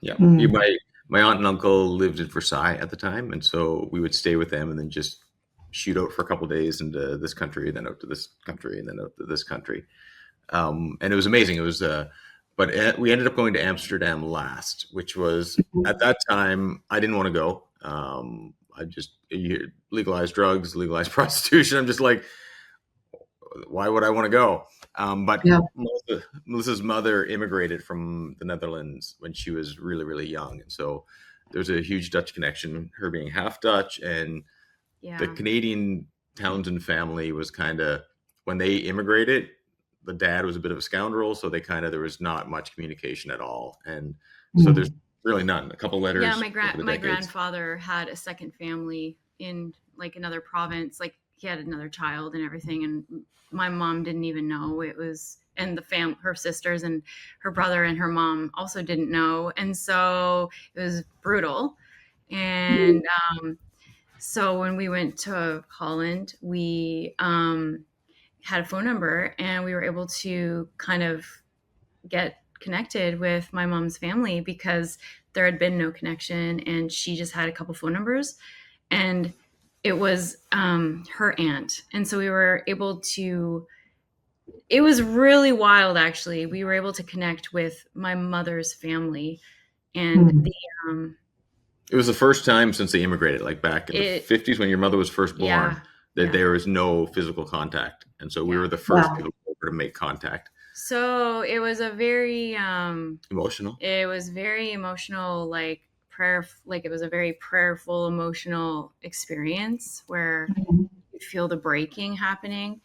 Yeah. My aunt and uncle lived in Versailles at the time, and so we would stay with them and then just shoot out for a couple of days into this country, and then out to this country, and then out to this country. And it was amazing. It was, but we ended up going to Amsterdam last, which was at that time I didn't want to go. I just legalized drugs, legalized prostitution. I'm just like, why would I want to go? But Melissa's mother immigrated from the Netherlands when she was really, really young. And so there's a huge Dutch connection, her being half Dutch. And the Canadian Townsend family was kind of, when they immigrated, the dad was a bit of a scoundrel. So there was not much communication at all. And so there's really none. A couple letters.
Yeah, my grandfather had a second family in like another province. Like he had another child and everything. And my mom didn't even know it was, and her sisters and her brother and her mom also didn't know. And so it was brutal. And so when we went to Holland, we had a phone number and we were able to kind of get connected with my mom's family because there had been no connection, and she just had a couple phone numbers, and it was her aunt. And so we were able to, it was really wild, actually. We were able to connect with my mother's family, and
it was the first time since they immigrated, like back in the 50s when your mother was first born, that there was no physical contact. And so we were the first people to make contact.
So it was a very
emotional.
It was very emotional, like prayer. Like it was a very prayerful, emotional experience where you feel the breaking happening,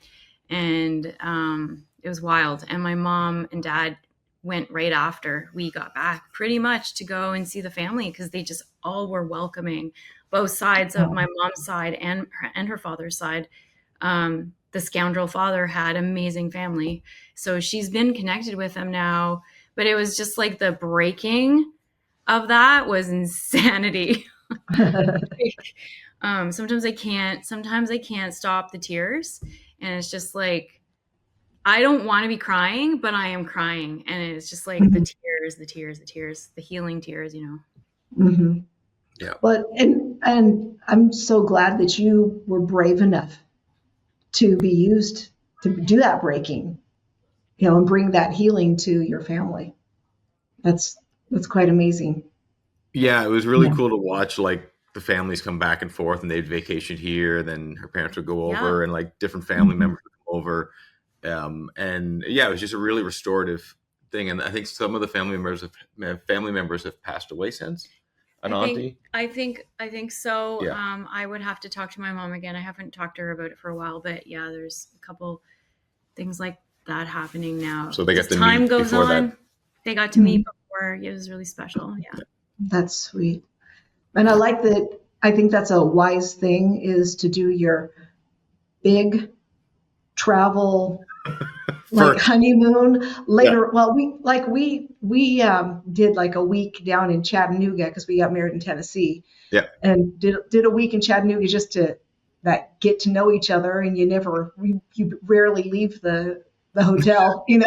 and it was wild. And my mom and dad went right after we got back, pretty much to go and see the family because they just all were welcoming, both sides of my mom's side and her father's side. The scoundrel father had amazing family. So she's been connected with them now, but it was just like the breaking of that was insanity. Sometimes I can't stop the tears. And it's just like, I don't want to be crying, but I am crying. And it's just like the tears, the healing tears,
Yeah.
But, and I'm so glad that you were brave enough to be used to do that breaking, and bring that healing to your family. That's quite amazing.
Yeah, it was really cool to watch like the families come back and forth, and they'd vacation here, then her parents would go over, and like different family members would come over. And it was just a really restorative thing. And I think some of the family members have passed away since.
I think so. Yeah. I would have to talk to my mom again. I haven't talked to her about it for a while, but there's a couple things like that happening now.
So they got to
time
meet
goes
before
on.
That.
They got to meet before. It was really special. Yeah.
That's sweet. And I like that. I think that's a wise thing, is to do your big travel like honeymoon later. Well, we did like a week down in Chattanooga because we got married in Tennessee.
Yeah.
And did a week in Chattanooga just to get to know each other, and you rarely leave the hotel, And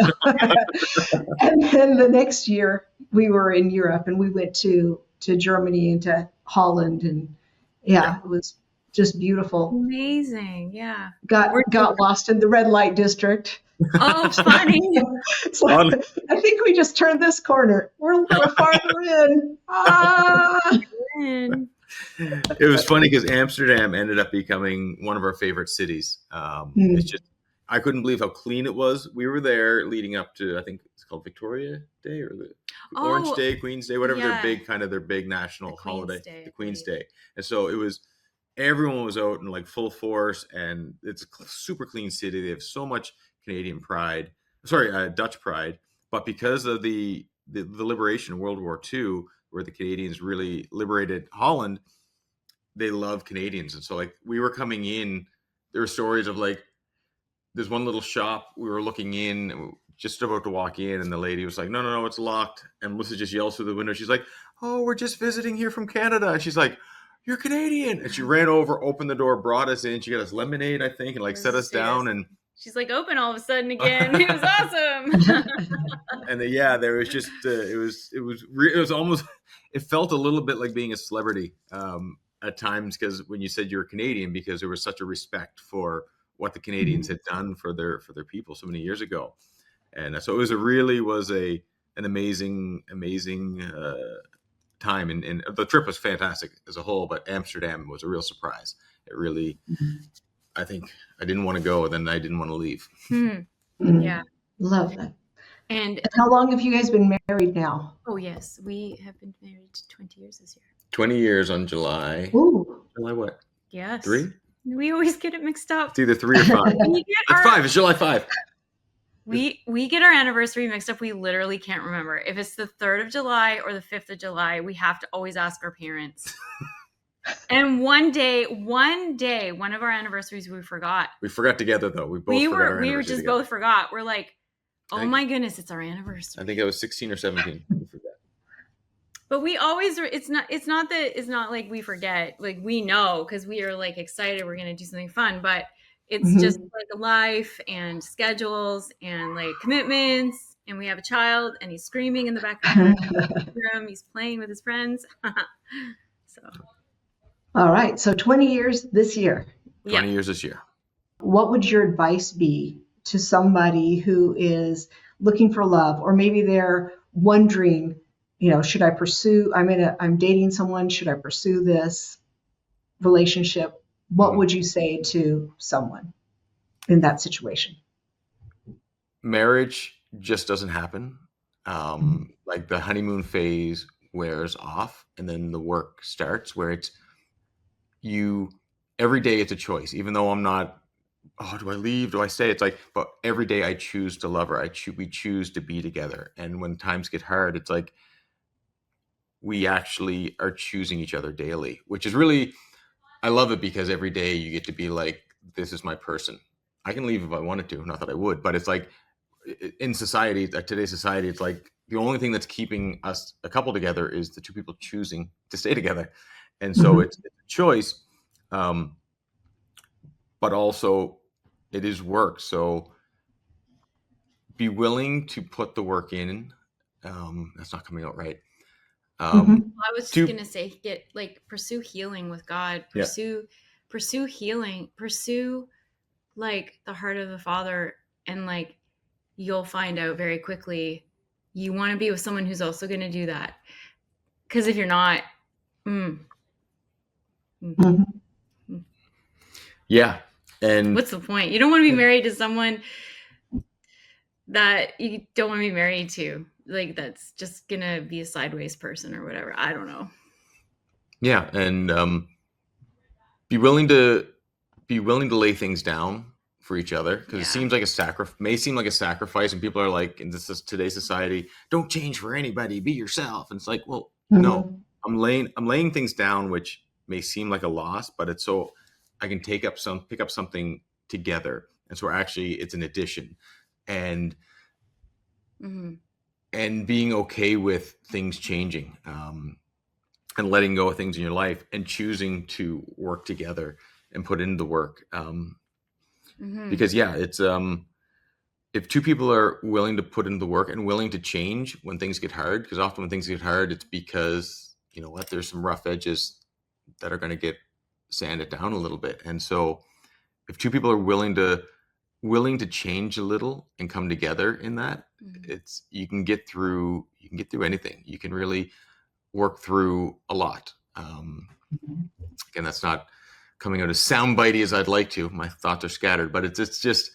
then the next year we were in Europe, and we went to Germany and to Holland, and it was just beautiful.
Amazing. Yeah.
Got lost in the red light district.
Oh, funny.
So I think we just turned this corner. We're farther in.
It was funny because Amsterdam ended up becoming one of our favorite cities. It's just, I couldn't believe how clean it was. We were there leading up to, I think it's called Victoria Day or the Orange Day, Queen's Day, whatever their big national holiday, the Queen's Day. And so it was everyone was out in like full force, and it's a super clean city. They have so much Canadian pride, Dutch pride, but because of the liberation in World War II, where the Canadians really liberated Holland, they love Canadians. And so like we were coming in, there were stories of like, there's one little shop, we were looking in, just about to walk in, and the lady was like, no, it's locked. And Melissa just yells through the window. She's like, oh, we're just visiting here from Canada. And she's like, you're Canadian. And she ran over, opened the door, brought us in. She got us lemonade, I think, and like set us down. And
she's like, open all of a sudden again. It was awesome.
And there was just, it was almost, it felt a little bit like being a celebrity at times, because when you said you were Canadian, because there was such a respect for what the Canadians had done for their people so many years ago. And so it was an amazing time. And the trip was fantastic as a whole, but Amsterdam was a real surprise. It really, I think I didn't want to go, and then I didn't want to leave.
Yeah.
Love that.
And
how long have you guys been married now?
Oh, yes. We have been married 20 years this year.
20 years on July.
Ooh.
July what?
Yes.
3?
We always get it mixed up.
It's either 3 or 5. It's 5. It's July 5.
We get our anniversary mixed up. We literally can't remember. If it's the 3rd of July or the 5th of July, we have to always ask our parents. And one day, one of our anniversaries, we forgot.
We forgot together, though. We were
just both forgot. We're like, oh my goodness, it's our anniversary.
I think I was 16 or 17. We forgot.
But we always, it's not like we forget. Like, we know, because we are like excited we're going to do something fun, but it's just like life and schedules and like commitments. And we have a child, and he's screaming in the back of the room. He's playing with his friends. So.
All right. So 20 years this year.
20 years this year. What
would your advice be to somebody who is looking for love, or maybe they're wondering, should I pursue, I'm dating someone, should I pursue this relationship? What would you say to someone in that situation?
Marriage just doesn't happen. Like the honeymoon phase wears off, and then the work starts, where it's every day it's a choice. Even though I'm not, do I leave? Do I stay? It's like, but every day I choose to love her. We choose to be together. And when times get hard, it's like, we actually are choosing each other daily, which is really, I love it, because every day you get to be like, this is my person. I can leave if I wanted to, not that I would, but it's like in society, today's society, it's like the only thing that's keeping us a couple together is the two people choosing to stay together. And so it's a choice, but also it is work. So be willing to put the work in. That's not coming out right.
I was just gonna say, pursue healing with God. Pursue healing. Pursue like the heart of the Father, and like you'll find out very quickly you want to be with someone who's also going to do that. Because if you're not,
yeah, and
what's the point? You don't want to be married to someone that you don't want to be married to. Like, that's just gonna be a sideways person or whatever. I don't know.
Yeah, and be willing to lay things down for each other, because it seems like may seem like a sacrifice, and people are like, in today's society, don't change for anybody, be yourself. And it's like, well, no, I'm laying things down, which may seem like a loss, but it's so I can pick up something together, and so actually it's an addition, and being okay with things changing, and letting go of things in your life, and choosing to work together and put in the work. Because it's if two people are willing to put in the work and willing to change when things get hard, because often when things get hard, it's because, there's some rough edges that are going to get sanded down a little bit. And so if two people are willing to change a little and come together in that, you can get through anything. You can really work through a lot. Again, that's not coming out as soundbitey as I'd like to. My thoughts are scattered, but it's just,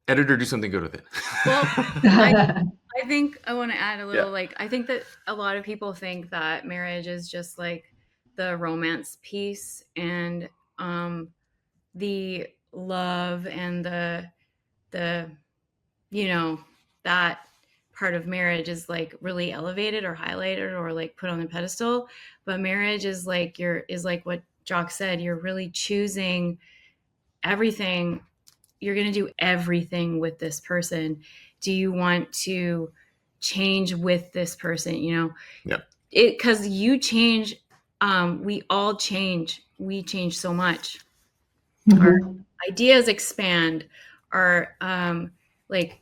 editor, do something good with it.
Well, I think I want to add a little, I think that a lot of people think that marriage is just like the romance piece and the love and the you know, that part of marriage is like really elevated or highlighted or like put on a pedestal. But marriage is like what Jock said, you're really choosing everything. You're going to do everything with this person. Do you want to change with this person? You know,
Yeah.
because you change. We all change. We change so much. Our ideas expand. Our like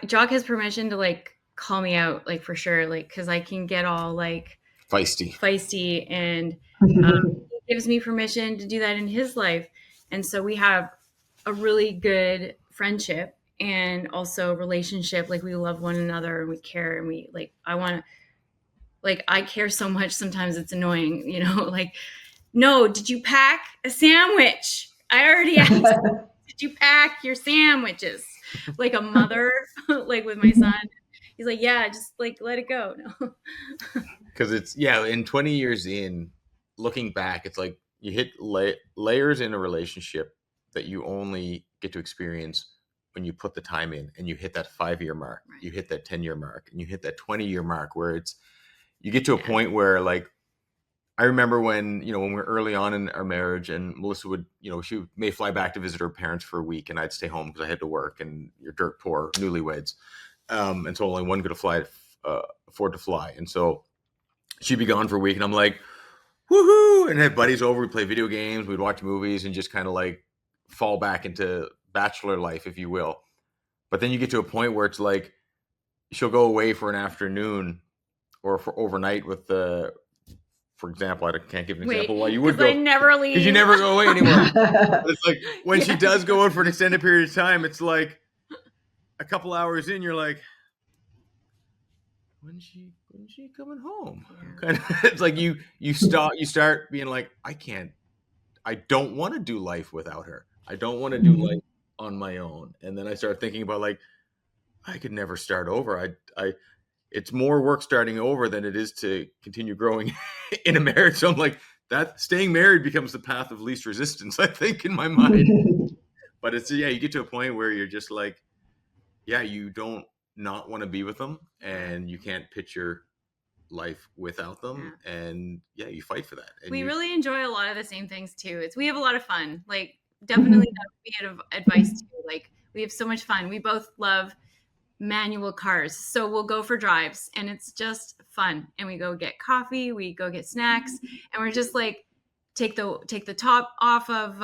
Jock has permission to like call me out, like for sure, like because I can get all like
Feisty.
and he gives me permission to do that in his life. And so we have a really good friendship and also relationship. Like we love one another and we care and we like, I care so much. Sometimes it's annoying, you know, like, no, did you pack a sandwich? I already asked, did you pack your sandwiches? Like a mother, like with my son. He's like, yeah, just like let it go. No.
Because it's, yeah, in 20 years in, looking back, it's like you hit layers in a relationship that you only get to experience when you put the time in, and you hit that 5-year mark,
Right.
you hit that 10-year mark, and you hit that 20-year mark where it's, you get to a point where, like, I remember when, you know, when we were early on in our marriage, and Melissa would, you know, she may fly back to visit her parents for a week, and I'd stay home because I had to work, and you're dirt poor newlyweds. And so only one could afford to fly. And so she'd be gone for a week, and I'm like, woohoo! And have buddies over, we'd play video games, we'd watch movies, and just kind of like fall back into bachelor life, if you will. But then you get to a point where it's like, she'll go away for an afternoon or for overnight with the, for example, I can't give an example why you would go.
I never leave.
Because you never go away anymore. But it's like, when she does go out for an extended period of time, it's like a couple hours in, you're like, when's she coming home? Yeah. It's like you start being like, I don't want to do life without her. I don't want to do life on my own. And then I start thinking about, like, I could never start over. It's more work starting over than it is to continue growing in a marriage. So I'm like, that staying married becomes the path of least resistance, I think, in my mind. But it's, yeah, you get to a point where you're just like, yeah, you don't not want to be with them, and you can't picture life without them. Yeah. And yeah, you fight for that. And
we really enjoy a lot of the same things too. We have a lot of fun. Like, definitely that would be of advice too. Like, we have so much fun. We both love manual cars, so we'll go for drives, and it's just fun. And we go get coffee, we go get snacks, and we're just like, take the top off of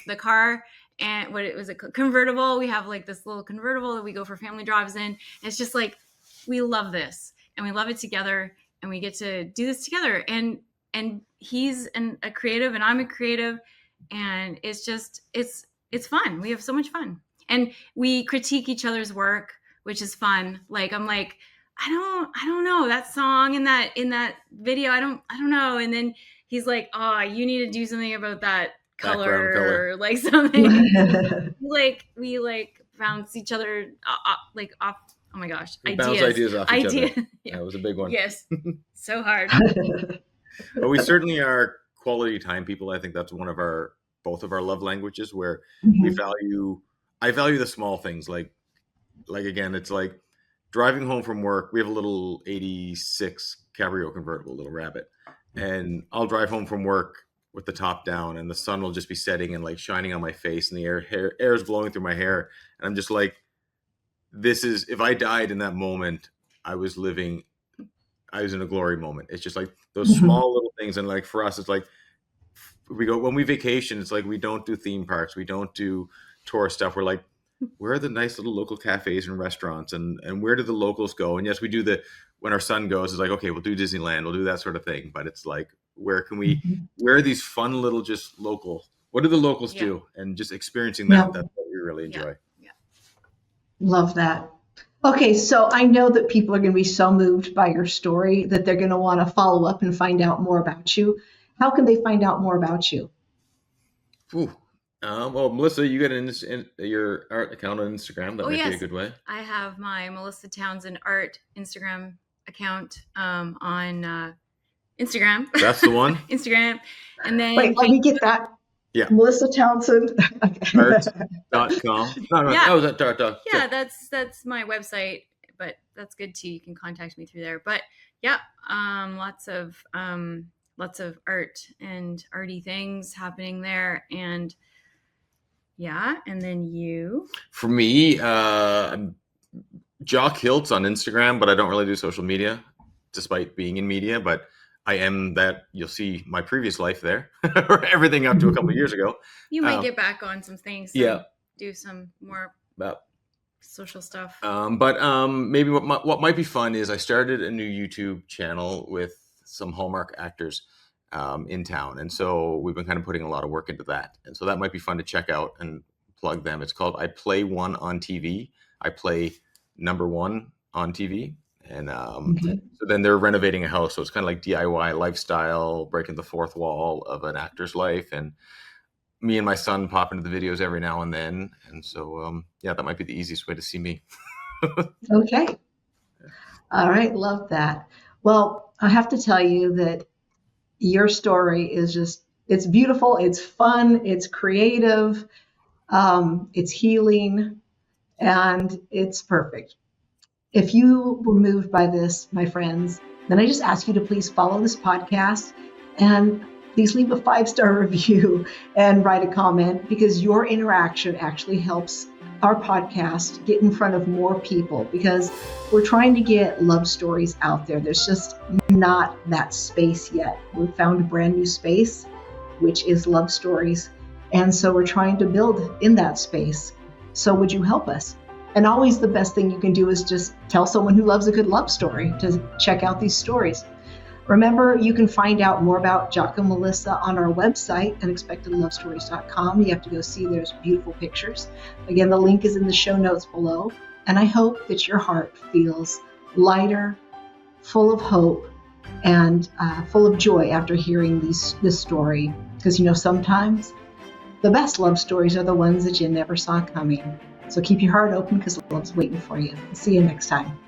the car. And what it was, a convertible. We have like this little convertible that we go for family drives in. And it's just like, we love this, and we love it together, and we get to do this together. And he's a creative, and I'm a creative, and it's just it's fun. We have so much fun, and we critique each other's work, which is fun. Like, I'm like, I don't know that song in that video. I don't know. And then he's like, oh, you need to do something about that color, or like something. we bounce each other off. Oh my gosh,
bounce ideas off each other.
Yeah,
it was a big one.
Yes, so hard.
But we certainly are quality time people. I think that's one of both of our love languages, where I value the small things. Like again, it's like driving home from work. We have a little 86 Cabrio convertible, little Rabbit, and I'll drive home from work with the top down, and the sun will just be setting and like shining on my face, and the air is blowing through my hair, and I'm just like, this is, if I died in that moment, I was in a glory moment. It's just like those small little things. And like for us, it's like, when we vacation, it's like, we don't do theme parks, we don't do tourist stuff. We're like, where are the nice little local cafes and restaurants, and where do the locals go? And yes, we do when our son goes, it's like, okay, we'll do Disneyland, we'll do that sort of thing. But it's like, where are these fun little, just local, what do the locals do? And just experiencing that, that's what we really enjoy.
Yeah.
Love that. Okay, so I know that people are going to be so moved by your story that they're going to want to follow up and find out more about you. How can they find out more about you?
Well, Melissa, you got your art account on Instagram. That might be a good way.
I have my Melissa Townsend art Instagram account on Instagram.
That's the one.
Instagram. And then
Wait, let me get that.
Yeah.
Melissa Townsend. Okay.
Art.com. No,
Yeah.
oh, that dot.
Yeah, that's my website, but that's good too. You can contact me through there. But yeah, lots of art and arty things happening there. And yeah, and then you.
For me, Jock Hilts on Instagram, but I don't really do social media, despite being in media. But I am that. You'll see my previous life there, everything up to a couple of years ago.
You might get back on some things.
Yeah.
Do some more social stuff.
But maybe what might be fun is I started a new YouTube channel with some Hallmark actors in town, and so we've been kind of putting a lot of work into that, and so that might be fun to check out and plug them. It's called I Play One on TV. I play number one on TV, and so then they're renovating a house, so it's kind of like DIY lifestyle, breaking the fourth wall of an actor's life, and me and my son pop into the videos every now and then, and so yeah, that might be the easiest way to see me.
Okay. All right. Love that. Well, I have to tell you that your story is just, it's beautiful. It's fun. It's creative. It's healing, and it's perfect. If you were moved by this, my friends, then I just ask you to please follow this podcast and please leave a 5-star review and write a comment, because your interaction actually helps our podcast get in front of more people, because we're trying to get love stories out there. There's just not that space yet. We've found a brand new space, which is love stories. And so we're trying to build in that space. So would you help us? And always the best thing you can do is just tell someone who loves a good love story to check out these stories. Remember, you can find out more about Jock and Melissa on our website, unexpectedlovestories.com. You have to go see, there's beautiful pictures. Again, the link is in the show notes below. And I hope that your heart feels lighter, full of hope, and full of joy after hearing this story. Because, sometimes the best love stories are the ones that you never saw coming. So keep your heart open, because love's waiting for you. See you next time.